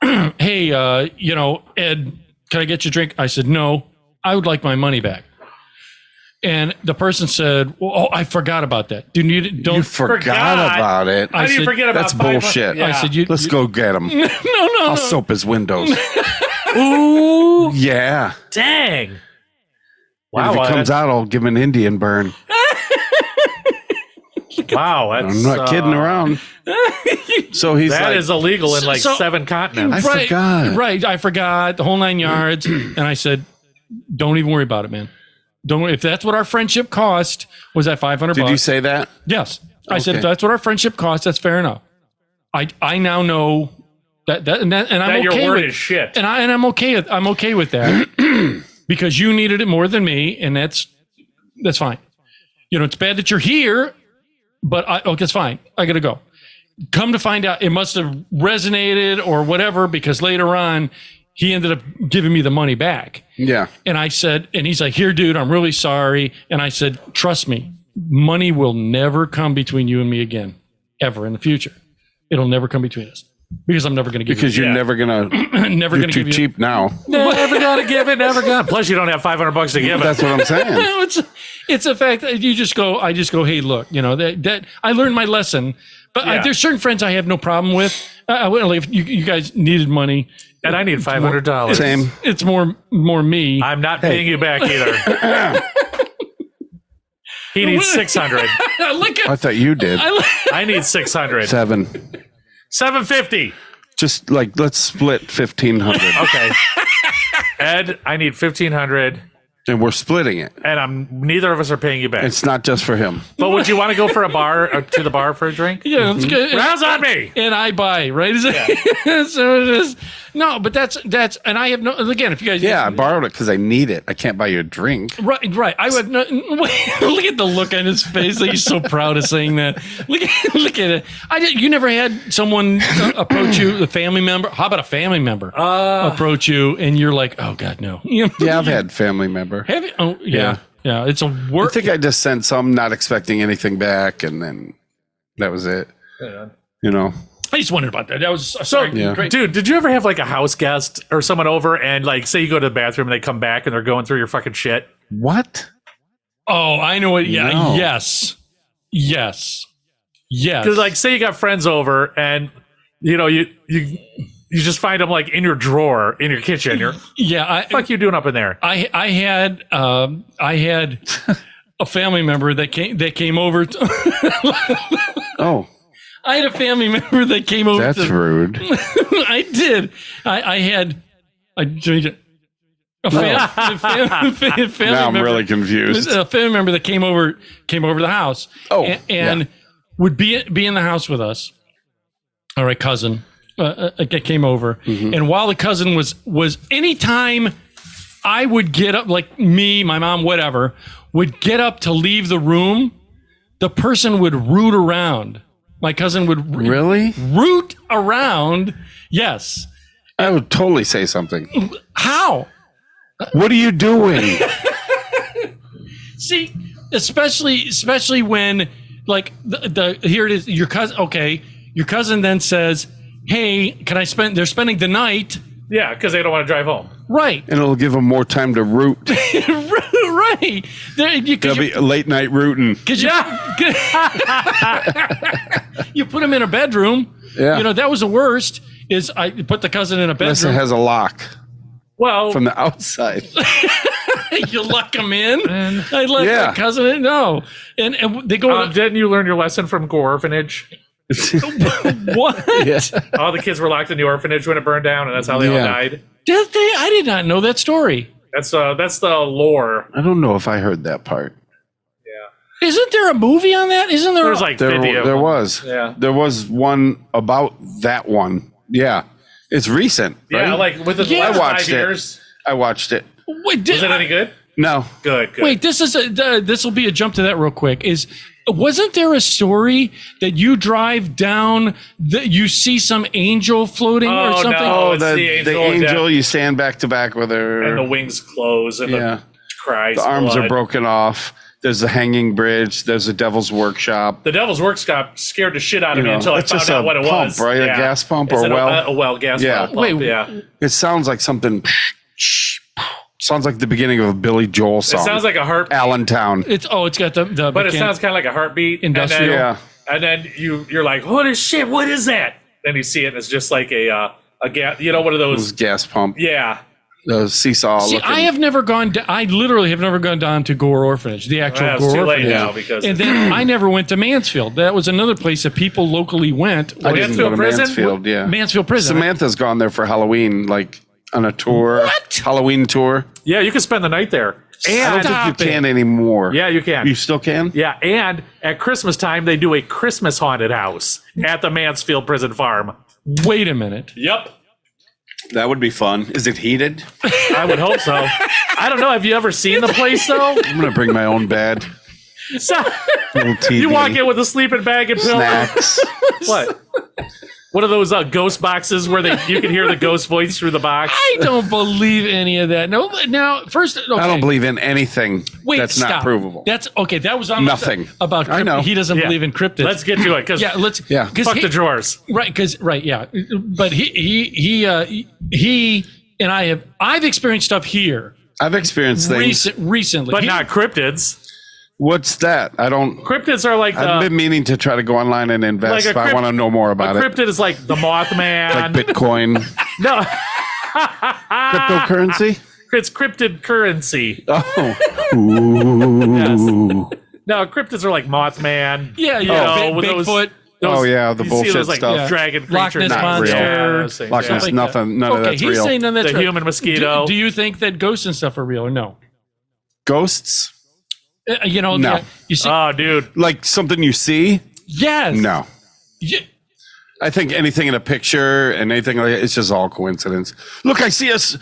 hey, Ed, can I get you a drink? I said, no, I would like my money back. And the person said, well, I forgot about that. Dude, you forgot about it. How do you forget about that's bullshit. Yeah. I said, let's go get him. no. I'll soap his windows. Ooh. Yeah. Dang. Wow. If he comes out, I'll give him an Indian burn. Wow. I'm not kidding around. So he's that like, is illegal in 7 continents. I forgot. Right. I forgot the whole 9 yards. And I said, don't even worry about it, man. Don't worry. If that's what our friendship cost, was that $500? Did you say that? Yes. I said, if that's what our friendship cost, that's fair enough. I now know that I'm that your okay word with is shit. And I'm okay with that because you needed it more than me, and that's fine. It's bad that you're here, but it's fine. I got to go. Come to find out, it must have resonated or whatever, because later on, he ended up giving me the money back. Yeah. And I said, and he's like, here, dude, I'm really sorry. And I said, trust me, money will never come between you and me again, ever in the future. It'll never come between us because I'm never going to give because you. Because you're never going to. Never going to give you. Too cheap now. Never going to give it, never going to. Plus, you don't have $500 to give it. That's what I'm saying. It's a fact that I just go, hey, look, that I learned my lesson. But there's certain friends I have no problem with. If you guys needed money. And I need $500. Same. It's more me. I'm not paying you back either. He needs $600. I thought you did. I need $600. $750. Just let's split $1,500. Okay. Ed, I need $1,500. And we're splitting it. And neither of us are paying you back. It's not just for him. But would you want to go for a bar or to the bar for a drink? Yeah, that's good. Rounds on me. And I buy, right? Is it? Yeah. So it is. No, but that's, and I have no, again, if you guys. Yeah, I borrowed it because I need it. I can't buy you a drink. Right. I would no, look at the look on his face. Like he's so proud of saying that. Look at it. You never had someone approach you, a family member. How about a family member approach you and you're like, oh God, no. Yeah, I've had family member. Have you? Oh, yeah. It's a work. I think I just sent some not expecting anything back, and then that was it. Yeah. I just wondered about that. That was great. Dude, did you ever have a house guest or someone over and say you go to the bathroom and they come back and they're going through your fucking shit? What? Oh, I know it. Yeah. No. Yes. Because say you got friends over and you just find them in your drawer in your kitchen. You're fuck you doing up in there? I had a family member that came over. Oh. I had a family member that came over. That's rude. I did. I had a family now I'm really confused. A family member that came over to the house. Oh, and would be in the house with us. All right, cousin came over, and while the cousin was anytime I would get up, me, my mom, whatever, would get up to leave the room, the person would root around. My cousin would really root around. Yes. I would totally say something. How? What are you doing? See, especially when the here it is, your cousin. Okay, your cousin then says, "Hey, can I spend?" They're spending the night. Yeah, because they don't want to drive home. Right. And it'll give them more time to root. Right. There'll be late night rooting. Because you put them in a bedroom. Yeah. That was the worst. Is I put the cousin in a bedroom. Unless it has a lock. Well, from the outside. You lock them in. I let my cousin in. No. And they go. Didn't you learn your lesson from orphanage? What? Yeah. All the kids were locked in the orphanage when it burned down, and that's how they all died. Did they? I did not know that story. That's the lore. I don't know if I heard that part. Isn't there a movie on that? Isn't there? There's like 50 of There them. was. Yeah. There was one about that one. Yeah. It's recent. Yeah, right? like within the Yeah. last I watched 5 it. years. I watched it. Wait, Was it any good? No. Good. Wait, this will be a jump to that real quick. Wasn't there a story that you drive down, you see some angel floating or something? No, it's the the angel, you stand back to back with her. and the wings close and Yeah. the cries. The arms blood. are broken off. There's a hanging bridge. There's a devil's workshop. The Devil's Workshop scared the shit out of You me know, until I it's found just out a what it pump, was. right? A gas pump or It's well? a well gas Yeah. well pump. Wait, yeah. It sounds like something. Sounds like the beginning of a Billy Joel It song. sounds like a heartbeat, Allentown. It's got the but it sounds kind of like a heartbeat. Industrial. Yeah. And then you're like, holy shit, what is that? Then you see it, and it's just like a gas. You know, one of It was those. gas pump. Yeah. The seesaw. See, looking. I have never gone. I literally have never gone down to Gore Orphanage, the actual Well, it's Gore too late Orphanage. now because And then I never went to Mansfield. That was another place that people locally went. I didn't go to Mansfield Prison? Mansfield. Yeah. Mansfield Prison. Samantha's gone there for Halloween, like on a tour. What? Halloween tour. yeah, you can spend the night there. I And don't Stop think you it. can anymore. yeah, you can. You still can? Yeah, and at Christmas time they do a Christmas haunted house at the Mansfield Prison Farm. Wait a minute. Yep. That would be fun. Is it heated? I would hope so. I don't know. Have you ever seen the place though? I'm going to bring my own bed. So, Little TV. you walk in with a sleeping bag and pillow. Snacks. What? One of those ghost boxes where you can hear the ghost voice through the box. I don't believe any of that. No, now first, okay. I don't believe in anything Wait, that's stop. not provable. That's okay. That was almost Nothing. about. I know. He doesn't Yeah. believe in cryptids. Let's get to it because yeah. Let's. Yeah. 'cause fuck he- the drawers. Right. Yeah. But he and I have. I've experienced stuff here I've experienced things. recently, But He- not cryptids. What's that? I don't. Cryptids are like I've been meaning to try to go online and invest like a if I crypt- want to know more a about it. cryptid is like the Mothman. Like Bitcoin. No, Cryptocurrency? it's cryptid currency. Oh. Ooh. No, cryptids are like Mothman. Yeah. You Yeah. know, with Bigfoot. Oh, yeah, the you see bullshit those, like, stuff. Dragon Loch creatures. Ness Not monster. real. Yeah, those things, Loch yeah. Ness, like nothing. None of Okay, that's he's real. saying none of that's The real. human mosquito. Do you think that ghosts and stuff are real or no? Ghosts? You know. No. You see. Oh, dude. Like something you see? yes. No. Yeah. I think anything in a picture and anything like that, it's just all coincidence. Look, I see us.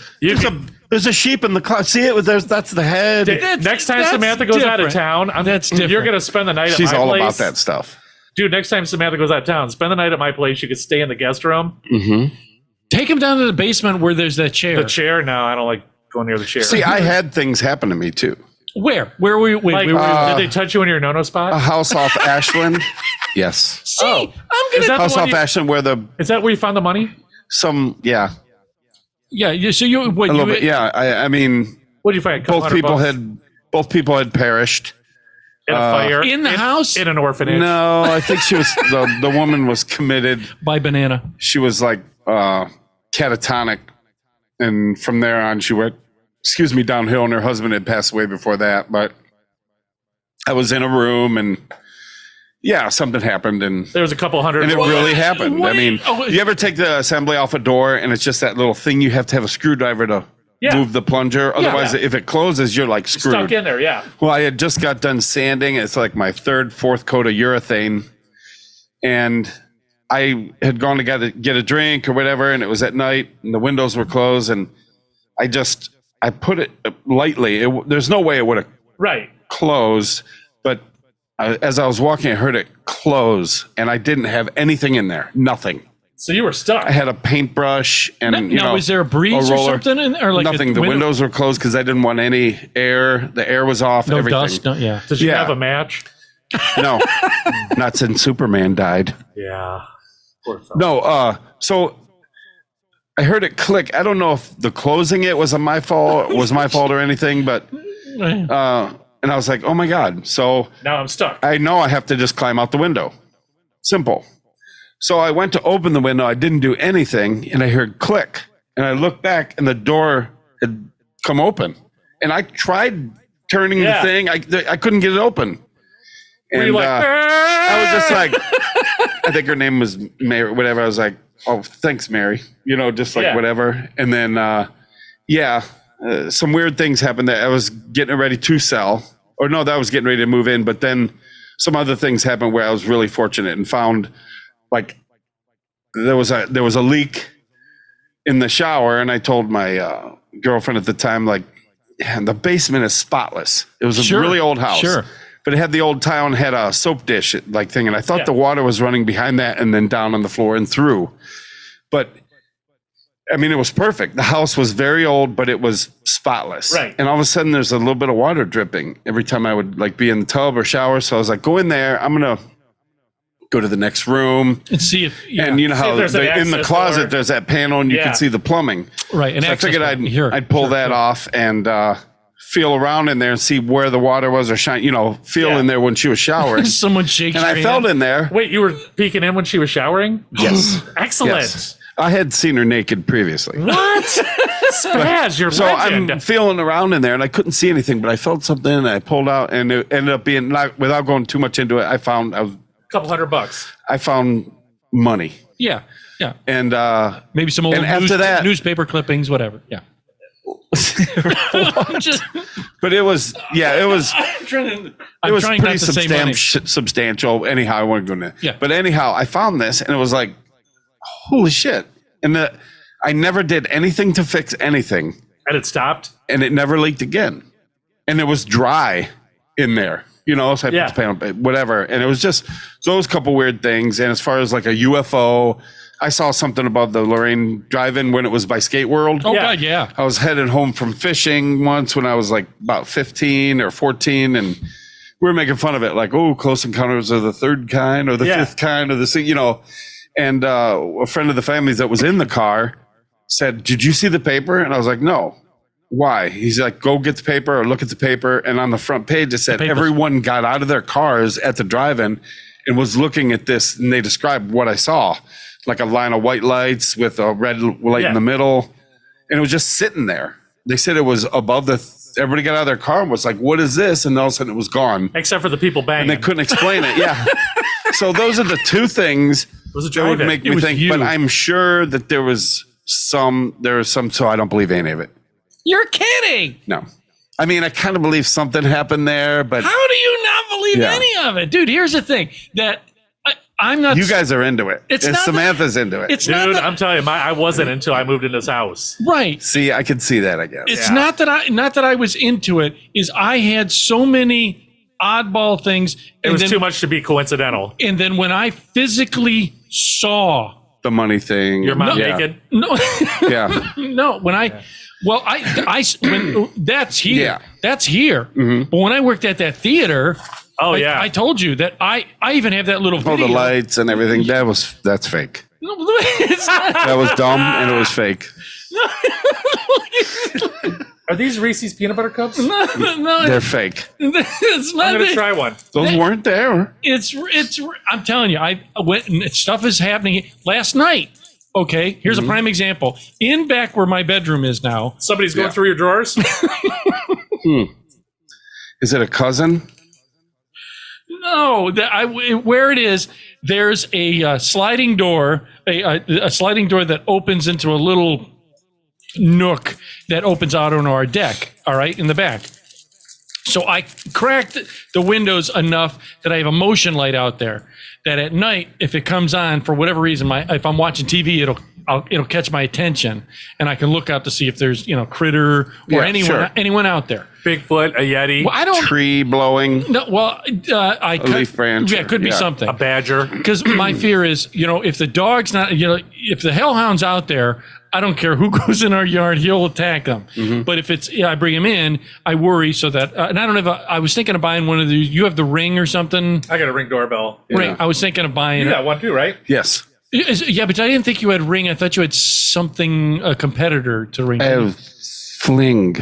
There's a sheep in the cloud. See it? That's the head. Next time that's Samantha goes out of different. town, That's you're different. going to spend the night She's at my all place. about that stuff. Dude, next time Samantha goes out of town, spend the night at my place. You could stay in the guest room. Mm-hmm. Take him down to the basement where there's that chair. The chair? No, I don't like going near the chair. See, I had things happen to me too. Where? Where were you? Wait, like, where were you? did they touch you in your no-no spot? A house off Ashland. Yes. See, Oh. I'm gonna. Is that House the one off you- Ashland where Is that where you found the money? yeah, yeah. So you. What, a little you bit. Yeah. I mean, What did you find? A couple both hundred people bucks had perished. in a fire in the house? in an orphanage. No, I think she was the woman was committed. by banana. She was like catatonic, and from there on she went, downhill. And her husband had passed away before that. But I was in a room, and yeah, something happened, and There was a couple hundred. it really happened. What? I mean, Oh, you ever take the assembly off a door, and it's just that little thing you have to have a screwdriver to Yeah. move the plunger. Otherwise, yeah. if it closes, you're like screwed. stuck in there. Yeah. Well, I had just got done sanding. It's like my fourth coat of urethane. And I had gone to get a drink or whatever, and it was at night, and the windows were closed. And I put it lightly. There's no way it would have Right. closed. But as I was walking, I heard it close, and I didn't have anything in there. Nothing. So you were stuck. I had a paintbrush and, Now, is there a breeze or roller. something? Or like Nothing. The windows were closed because I didn't want any air. The air was off. No everything. dust. No, yeah. Did you Yeah. have a match? No, not since Superman died. Yeah. Poor fella. No, so I heard it click. I don't know if the closing it was my fault or anything, but and I was like, oh my God. So Now I'm stuck. I know I have to just climb out the window. Simple. So I went to open the window. I didn't do anything, and I heard click, and I looked back, and the door had come open, and I tried turning Yeah. the thing. I couldn't get it open. Were And you like, I was just like, I think her name was Mary, whatever. I was like, oh, thanks, Mary. Just like Yeah. whatever. And then, some weird things happened. That I was getting ready to sell or no, that was getting ready to move in. But then some other things happened where I was really fortunate and found like there was a leak in the shower, and I told my girlfriend at the time, like, yeah, the basement is spotless. It was a really old house. Sure. But it had the old tile and had a soap dish like thing. And I thought the water was running behind that and then down on the floor and through. But I mean, it was perfect. The house was very old, but it was spotless. Right. And all of a sudden there's a little bit of water dripping every time I would like be in the tub or shower. So I was like, go in there. I'm going to go to the next room and see if, and you know how there's an in the access closet, door. there's that panel and you can see the plumbing. Right. And So I figured I'd pull that off and, feel around in there and see where the water was or shine, feel in there when she was showering. Someone shakes and your I hand. felt in there. Wait, you were peeking in when she was showering? Yes. Excellent. Yes. I had seen her naked previously. What? Spaz, you're So legend. I'm feeling around in there and I couldn't see anything, but I felt something and I pulled out and it ended up being, without going too much into it, I found couple $100. I found money. Yeah. Yeah. And maybe some old and after that, newspaper clippings, whatever. Yeah. but it was it was trying pretty not to say money. substantial. Anyhow, I want to go in there. Yeah. But anyhow, I found this and it was like, holy shit. And I never did anything to fix anything. And it stopped? And it never leaked again. And it was dry in there. So I put the panel, whatever. And it was just those couple weird things. And as far as like a UFO, I saw something above the Lorraine Drive-In when it was by Skate World. Oh, God, yeah. I was heading home from fishing once when I was like about 15 or 14. And we were making fun of it. Like, oh, Close Encounters of the Third Kind or the Fifth Kind or the, And a friend of the family's that was in the car said, did you see the paper? And I was like, no. Why? He's like, go get the paper or look at the paper. And on the front page, it said everyone got out of their cars at the drive-in and was looking at this. And they described what I saw, like a line of white lights with a red light in the middle. And it was just sitting there. They said it was above everybody got out of their car and was like, what is this? And all of a sudden it was gone. Except for the people banging. And they couldn't explain it. Yeah. So those are the two things that would make me think. But I'm sure that there was some, so I don't believe any of it. You're kidding. No. I mean, I kind of believe something happened there, but how do you not believe any of it? Dude, here's the thing that I'm not. You guys are into it. And Samantha's into it. Dude, I'm telling you, I wasn't until I moved in this house. Right. See, I could see that, I guess. It's not that I was into it, is I had so many oddball things. It was too much to be coincidental. And then when I physically saw the money thing, your mom naked? No. Yeah. No, when when that's here. Yeah. That's here. Mm-hmm. But when I worked at that theater, I told you that I even have that little video. Oh, the lights and everything. That's fake. No, it's not. That was dumb and it was fake. Are these Reese's peanut butter cups? No, they're fake. It's not. I'm gonna try one. Those weren't there. It's. I'm telling you, I went and stuff is happening last night. Okay, here's a prime example. In back where my bedroom is now, somebody's going through your drawers. Is it a cousin? No, where it is, there's a sliding door, a sliding door that opens into a little nook that opens out on our deck. All right, in the back. So I cracked the windows enough that I have a motion light out there. That at night, if it comes on for whatever reason, if I'm watching TV, it'll catch my attention, and I can look out to see if there's critter or anyone out there. Bigfoot, a Yeti. Well, I don't tree blowing. No, well, a leaf branch. Yeah, it could be something. A badger. Because my fear is, if the dog's not, if the hellhound's out there, I don't care who goes in our yard, he'll attack them. Mm-hmm. But if it's, I bring him in, I worry so that, and I don't have I was thinking of buying one of these. You have the Ring or something? I got a Ring doorbell. Ring. I was thinking of buying You got one too, right? Yes. Yeah, but I didn't think you had Ring. I thought you had something, a competitor to Ring. Fling.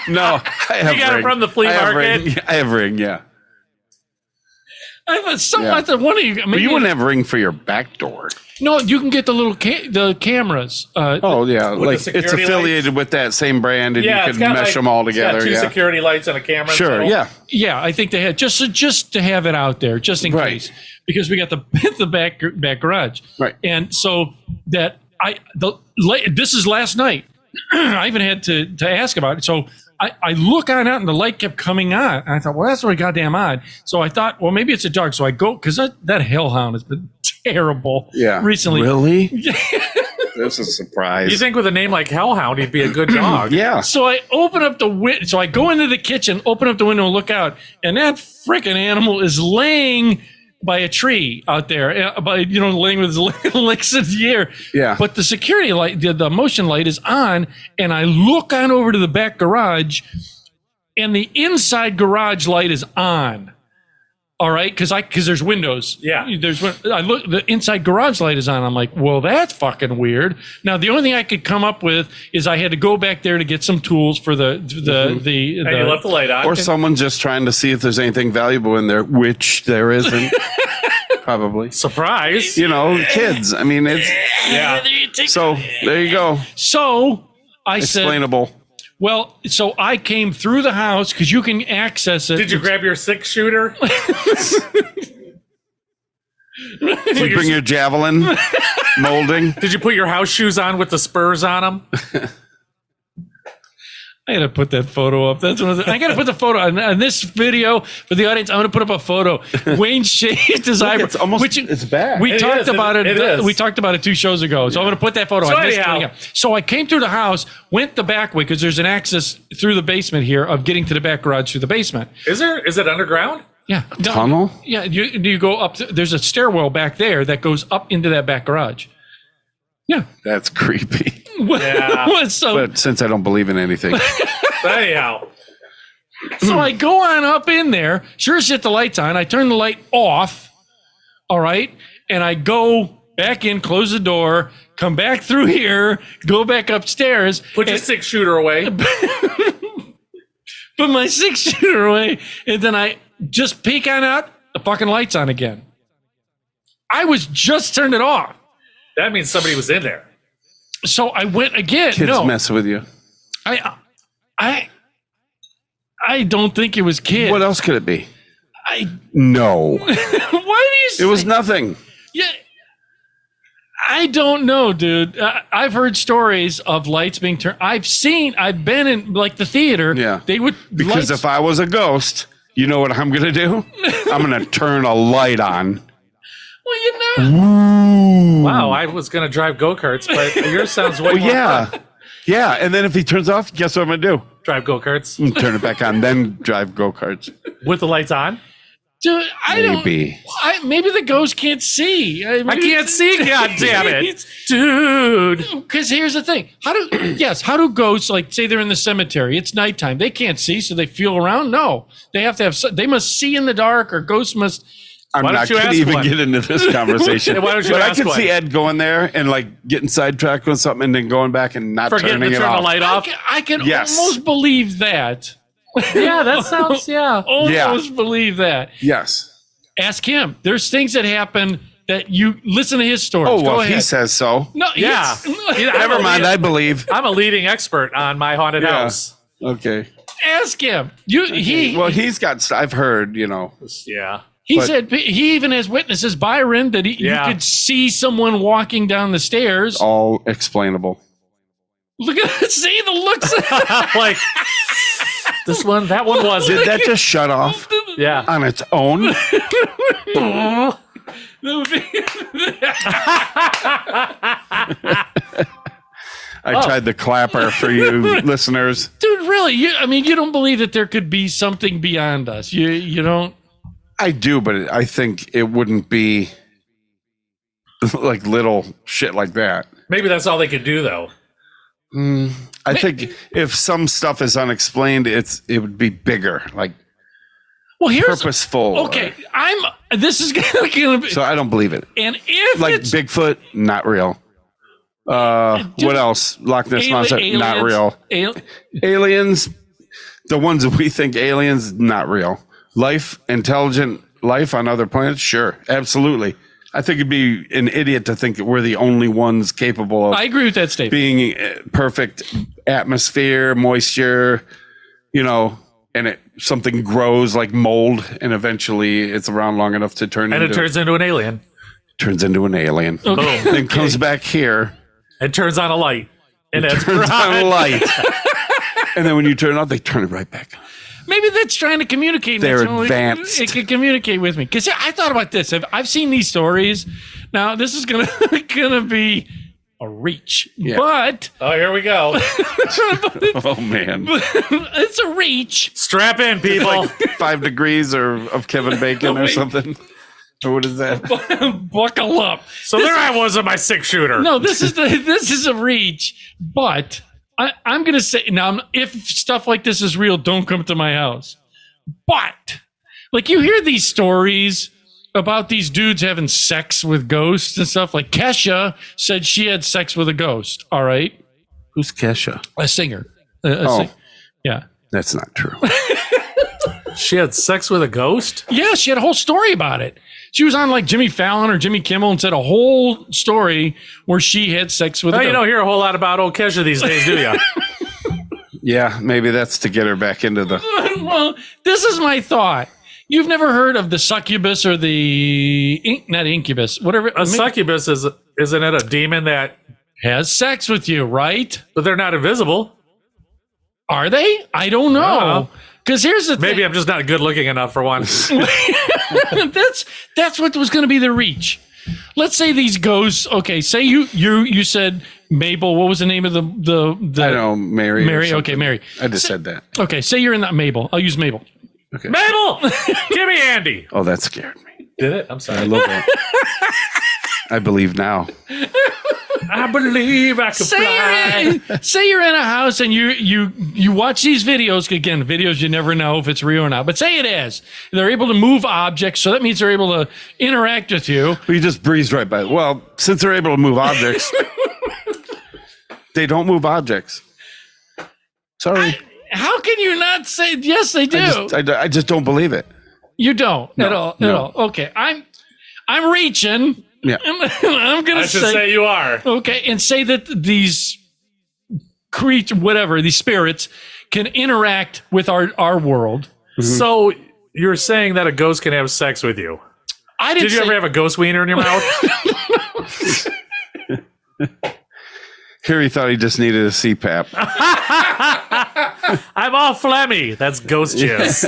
No, I have You got Ring. it from the flea market? I have Ring, yeah. I thought one of you. But you wouldn't have Ring for your back door. No, you can get the little the cameras. Oh yeah, like it's affiliated with that same brand, and you can mesh them all together. It's got two security lights and a camera. Sure, yeah, yeah. I think they had just to have it out there, just in case, because we got the back garage, right? And so that this is last night. I even had to ask about it. So I look on out and the light kept coming on. And I thought, well, that's really goddamn odd. So I thought, well, maybe it's a dog. So I go, because that hellhound has been terrible recently. Really? This is a surprise. You think with a name like Hellhound, he'd be a good dog? Yeah. So I open up the window. So I go into the kitchen, open up the window and look out. And that freaking animal is laying by a tree out there, laying with his legs in the air. Yeah. But the security light, the motion light is on, and I look on over to the back garage, and the inside garage light is on. All right, because there's windows. Yeah. The inside garage light is on. I'm like, well, that's fucking weird. Now the only thing I could come up with is I had to go back there to get some tools for And you left the light on. Or someone's just trying to see if there's anything valuable in there, which there isn't. Probably. Surprise. Kids. I mean, it's so there you go. So I said, Explainable. well, so I came through the house because you can access it. Did you grab your 6-shooter? Did you bring your javelin molding? Did you put your house shoes on with the spurs on them? I got to put that photo up. That's what I got to put the photo on this video for the audience. I'm going to put up a photo. Wayne shaved his eyebrow. It's almost. It's bad. We talked about it. It is. We talked about it 2 shows ago. So I'm going to put that photo So on. anyhow. So I came through the house, went the back way because there's an access through the basement here of getting to the back garage through the basement. Is there? Is it underground? Yeah. Tunnel? Yeah. You go up. There's a stairwell back there that goes up into that back garage. Yeah. That's creepy. Yeah. So But since I don't believe in anything, Anyhow. So I go on up in there. Sure as shit, the light's on. I turn the light off. All right. And I go back in, close the door, come back through here, go back upstairs. Put your 6-shooter away. Put my 6-shooter away. And then I just peek on out. The fucking light's on again. I was just turned it off. That means somebody was in there. So I went again. kids mess with you. I don't think it was kids. What else could it be? I No. why do you say It was nothing. Yeah, I don't know, dude. I've heard stories of lights being turned. I've been in like the theater. Yeah. They would Because if I was a ghost, you know what I'm going to do? I'm going to turn a light on. well, you know, Wow, I was going to drive go-karts, but yours sounds way Well, more yeah. fun. Yeah. And then if he turns off, guess what I'm going to do? Drive go-karts Turn it back on, then drive go-karts. with the lights on. dude, I Maybe. don't. Maybe the ghost can't see. I can't see, God damn it. Dude. Because here's the thing: how do ghosts, like, say they're in the cemetery? It's nighttime. They can't see, so they feel around. No, they have to have. They must see in the dark, or ghosts must. I'm Why don't not you going to ask even one? get into this conversation. Yeah, why don't you but I ask can one? see Ed going there and like getting sidetracked with something and then going back and not Forgetting to turning turn it the off. light off. I can Yes. almost believe that. Yeah, that sounds, yeah. Almost believe that. Yes. Ask him. There's things that happen that you listen to his stories. Oh, Go well, ahead. he says so. No, Yeah. Never mind. I believe. I'm a leading expert on my haunted Yeah. house. Okay. Ask him. Well, he's got, I've heard, Yeah. He but- said he even has witnesses, Byron, that you Yeah. could see someone walking down the stairs. all explainable. Look at see the looks. Like, that one wasn't. Did that just shut off Yeah. on its own? I tried the clapper for you listeners. Dude, really? You don't believe that there could be something beyond us. You don't. I do, but I think it wouldn't be like little shit like that. Maybe that's all they could do, though. I think if some stuff is unexplained, it would be bigger, like Well, here's purposeful. okay. This is gonna be. So I don't believe it. And if Like it's Bigfoot, not real. What else? Loch Ness Monster, not real. Aliens, the ones that we think aliens, not real. Intelligent life on other planets, sure, absolutely. I think it'd be an idiot to think that we're the only ones capable of I agree with that statement. being perfect atmosphere, moisture, and something grows like mold, and eventually it's around long enough to turn And into it turns into an alien. an alien. Boom. Then comes back here, It turns on a light. And it's turns on a light, And then when you turn it off, they turn it right back on. Maybe that's trying to communicate. They're That's only- advanced. It can communicate with me. Because I thought about this. I've seen these stories. Now, this is gonna be a reach. Yeah. But Oh, here we go. Oh, man. it's a reach. Strap in, people. 5 degrees of Kevin Bacon or Wait. something. Or what is that? Buckle up. So there I was with my 6-shooter. No, this is a reach. But I'm gonna say now, if stuff like this is real, don't come to my house. But like you hear these stories about these dudes having sex with ghosts and stuff. Like Kesha said she had sex with a ghost. All right, Who's Kesha? a singer. Yeah, That's not true. She had sex with a ghost? yeah. She had a whole story about it. She was on like Jimmy Fallon or Jimmy Kimmel and said a whole story where she had sex with. Well, a you ghost. don't hear a whole lot about old Kesha these days, do you? Yeah, maybe that's to get her back into the... Well, this is my thought. You've never heard of the succubus or the not incubus, whatever. A succubus isn't it a demon that? has sex with you, right? But they're not invisible. Are they? I don't know. Because here's the Maybe thing. I'm just not good looking enough for one. that's what was going to be the reach. Let's say these ghosts. Okay, say you said Mabel. What was the name of the I know, Mary. or Mary. something. Okay, Mary. I just said that. Okay, say you're in that Mabel. I'll use Mabel. Okay. Mabel, give me Andy. Oh, that scared me. Did it? I'm I sorry. love that. I believe now. I believe I can fly. Say you're in a house and you watch these videos. Again, videos you never know if it's real or not. But say it is. They're able to move objects, so that means they're able to interact with you. We just breezed right by it. Well, since they're able to move objects, they don't move objects. Sorry. How can you not say yes? They do. I just don't believe it. You don't at all. At no. all. Okay, I'm reaching. Yeah. I'm gonna I should say you are. okay, and say that these these spirits can interact with our world. So you're saying that a ghost can have sex with you? I didn't. Did you say, ever have a ghost wiener in your mouth? Here he thought he just needed a CPAP. I'm all phlegmy. That's ghost jizz.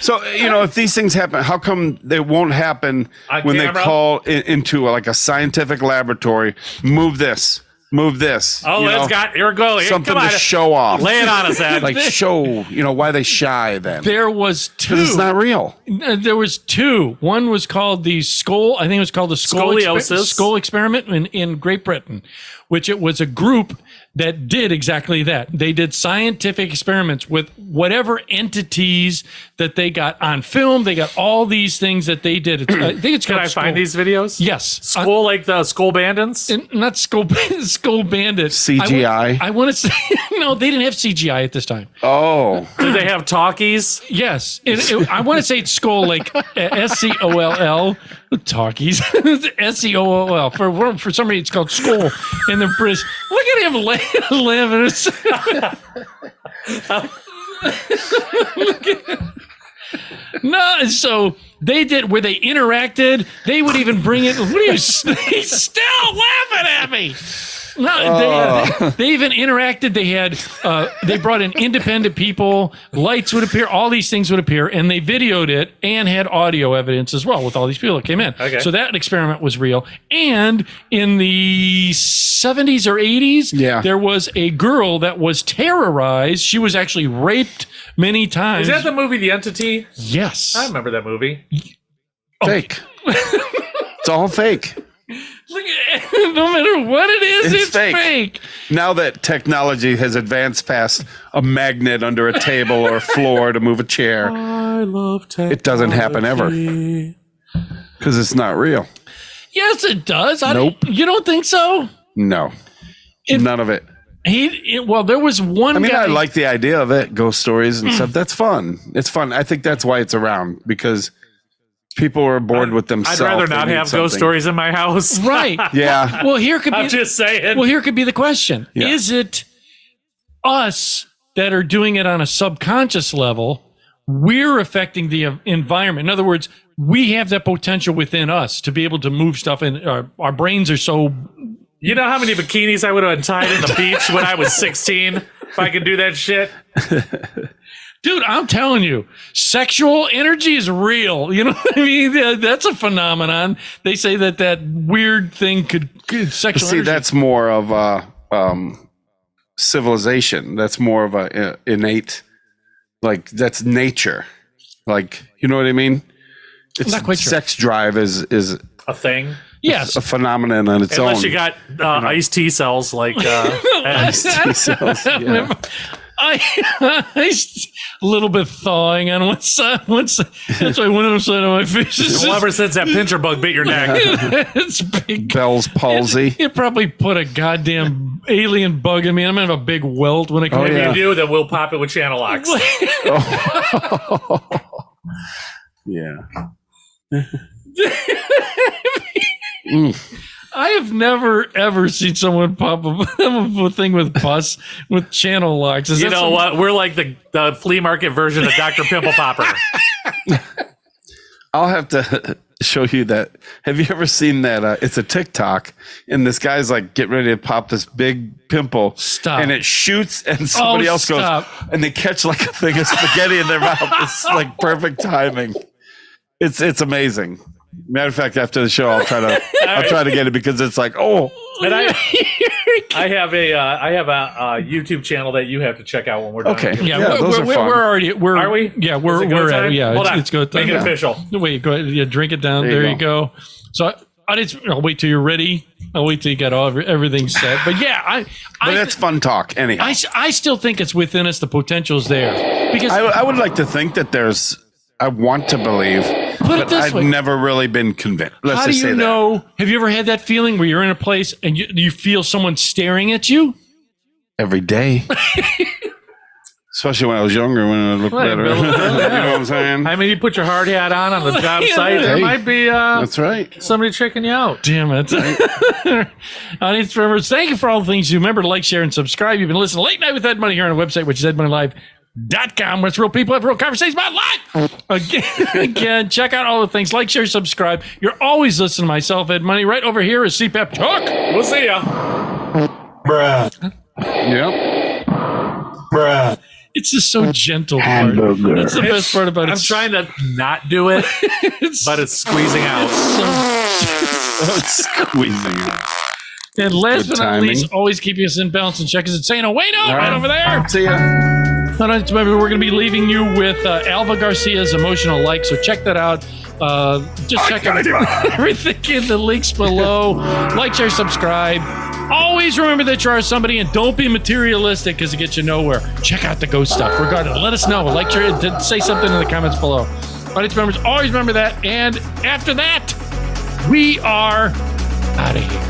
So, if these things happen, how come they won't happen On when camera? they call into like a scientific laboratory? Move this. Oh, here we go. Here, something come on. to show off. Lay it on us, Ed. Like show, why they shy then. there was two. Because it's not real. There was two. One was called the skull. I think it was called the Scoliosis. skull experiment in Great Britain, which it was a group that did exactly that. They did scientific experiments with whatever entities that they got on film. They got all these things that they did. I think it's Can called I find these videos? Yes. Skull like the Skull Bandits? Not Skull Bandit. CGI? I want to say, no, they didn't have CGI at this time. Oh. Did they have talkies? Yes. I want to say it's Skull, like SCOLL. Talkies. SCOOL. For some reason, it's called Skull in the British. Look at him living. No, so they did where they interacted. They would even bring it. What are you? He's still laughing at me. No, they even interacted. They had they brought in independent people. Lights would appear. All these things would appear, and they videoed it and had audio evidence as well with all these people that came in. Okay. So that experiment was real. And in the 70s or 80s, Yeah. there was a girl that was terrorized. She was actually raped many times. Is that the movie The Entity? Yes. I remember that movie. Fake. It's all fake. Look at, no matter what it is, It's it's fake. fake. Now that technology has advanced past a magnet under a table or a floor to move a chair, I love technology. it doesn't happen ever because it's not real. Yes, it does. Nope. You don't think so? No. None of it. Well, there was one I mean, guy. I like the idea of it, ghost stories and stuff. That's fun. It's fun. I think that's why it's around, because people are bored with I'd themselves. rather They not need have ghost something. stories in my house. Right. Yeah. Well, here could be. I'm just saying. Well, here could be the question: Yeah. Is it us that are doing it on a subconscious level? We're affecting the environment. In other words, we have that potential within us to be able to move stuff, and our brains are so. You know how many bikinis I would have untied in the beach when I was 16? if I could do that shit. Dude, I'm telling you, sexual energy is real. You know what I mean? That's a phenomenon. They say that weird thing could sexual See, energy. that's more of a civilization. That's more of a innate, like that's nature. Like, you know what I mean? It's not quite sure. Sex drive is A thing. Yes. a phenomenon on its Unless own. you got iced T cells like T cells, yeah. A little bit thawing on one side. That's why one side of my face is well, ever since that pincher bug bit your neck. it's big. Bell's palsy. You probably put a goddamn alien bug in me. I'm gonna have a big welt when I come If in. you do, then we'll pop it with channel locks. Yeah. I have never ever seen someone pop a thing with pus with channel locks. Is You that know some- what? We're like the flea market version of Dr. Pimple Popper. I'll have to show you that. Have you ever seen that? It's a TikTok, and this guy's like getting ready to pop this big pimple. Stop. And it shoots, and somebody else stop. goes, and they catch like a thing of spaghetti in their mouth. It's like perfect timing. It's amazing. Matter of fact, after the show, I'll try to get it because it's like, oh, And I have a YouTube channel that you have to check out when we're done. okay, with it. Yeah, those are we're fun. already. Are we? Yeah, Is we're it go at time? it. Yeah, Hold on. it's go time. Make it official. Wait, go ahead. Yeah, drink it down. There you go. So I'll wait till you're ready. I'll wait till you got everything set. But yeah, But that's fun talk. Anyhow, I still think it's within us. The potential's there because I would like to think that there's. I want to believe, Put it but this I've way. never really been convinced. Let's how do just say you that. know? Have you ever had that feeling where you're in a place and you feel someone staring at you? Every day. Especially when I was younger, when I looked Right, better. Bill. You know what I'm saying? I mean, you put your hard hat on the job site. There Hey. might be That's right. somebody checking you out. Damn it. Audience members, thank you for all the things you remember to like, share, and subscribe. You've been listening to Late Night with Ed Money here on our website, which is edmoneylive.com, where it's real people have real conversations about life. Again, check out all the things. Like, share, subscribe. You're always listening to myself, Ed Money. Right over here is CPAP Chuck. We'll see ya. Yep. It's just so gentle. Part. That's the best part about it. I'm trying to not do it, but it's squeezing out. It's squeezing it. And last Good but not timing. least, always keeping us in balance and check us and saying, oh, wait, no, right over there. See ya. All right, remember, we're going to be leaving you with Alva Garcia's Emotional Like, so check that out. Just check out everything in the links below. Like, share, subscribe. Always remember that you are somebody, and don't be materialistic because it gets you nowhere. Check out the ghost stuff. Regardless, let us know. Like, share, say something in the comments below. Audience members, always remember that. And after that, we are out of here.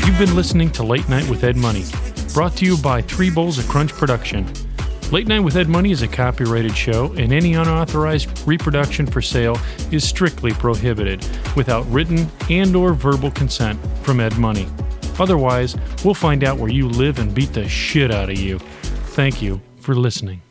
You've been listening to Late Night with Ed Money. Brought to you by 3 Bowls of Crunch Production. Late Night with Ed Money is a copyrighted show, and any unauthorized reproduction for sale is strictly prohibited without written and or verbal consent from Ed Money. Otherwise, we'll find out where you live and beat the shit out of you. Thank you for listening.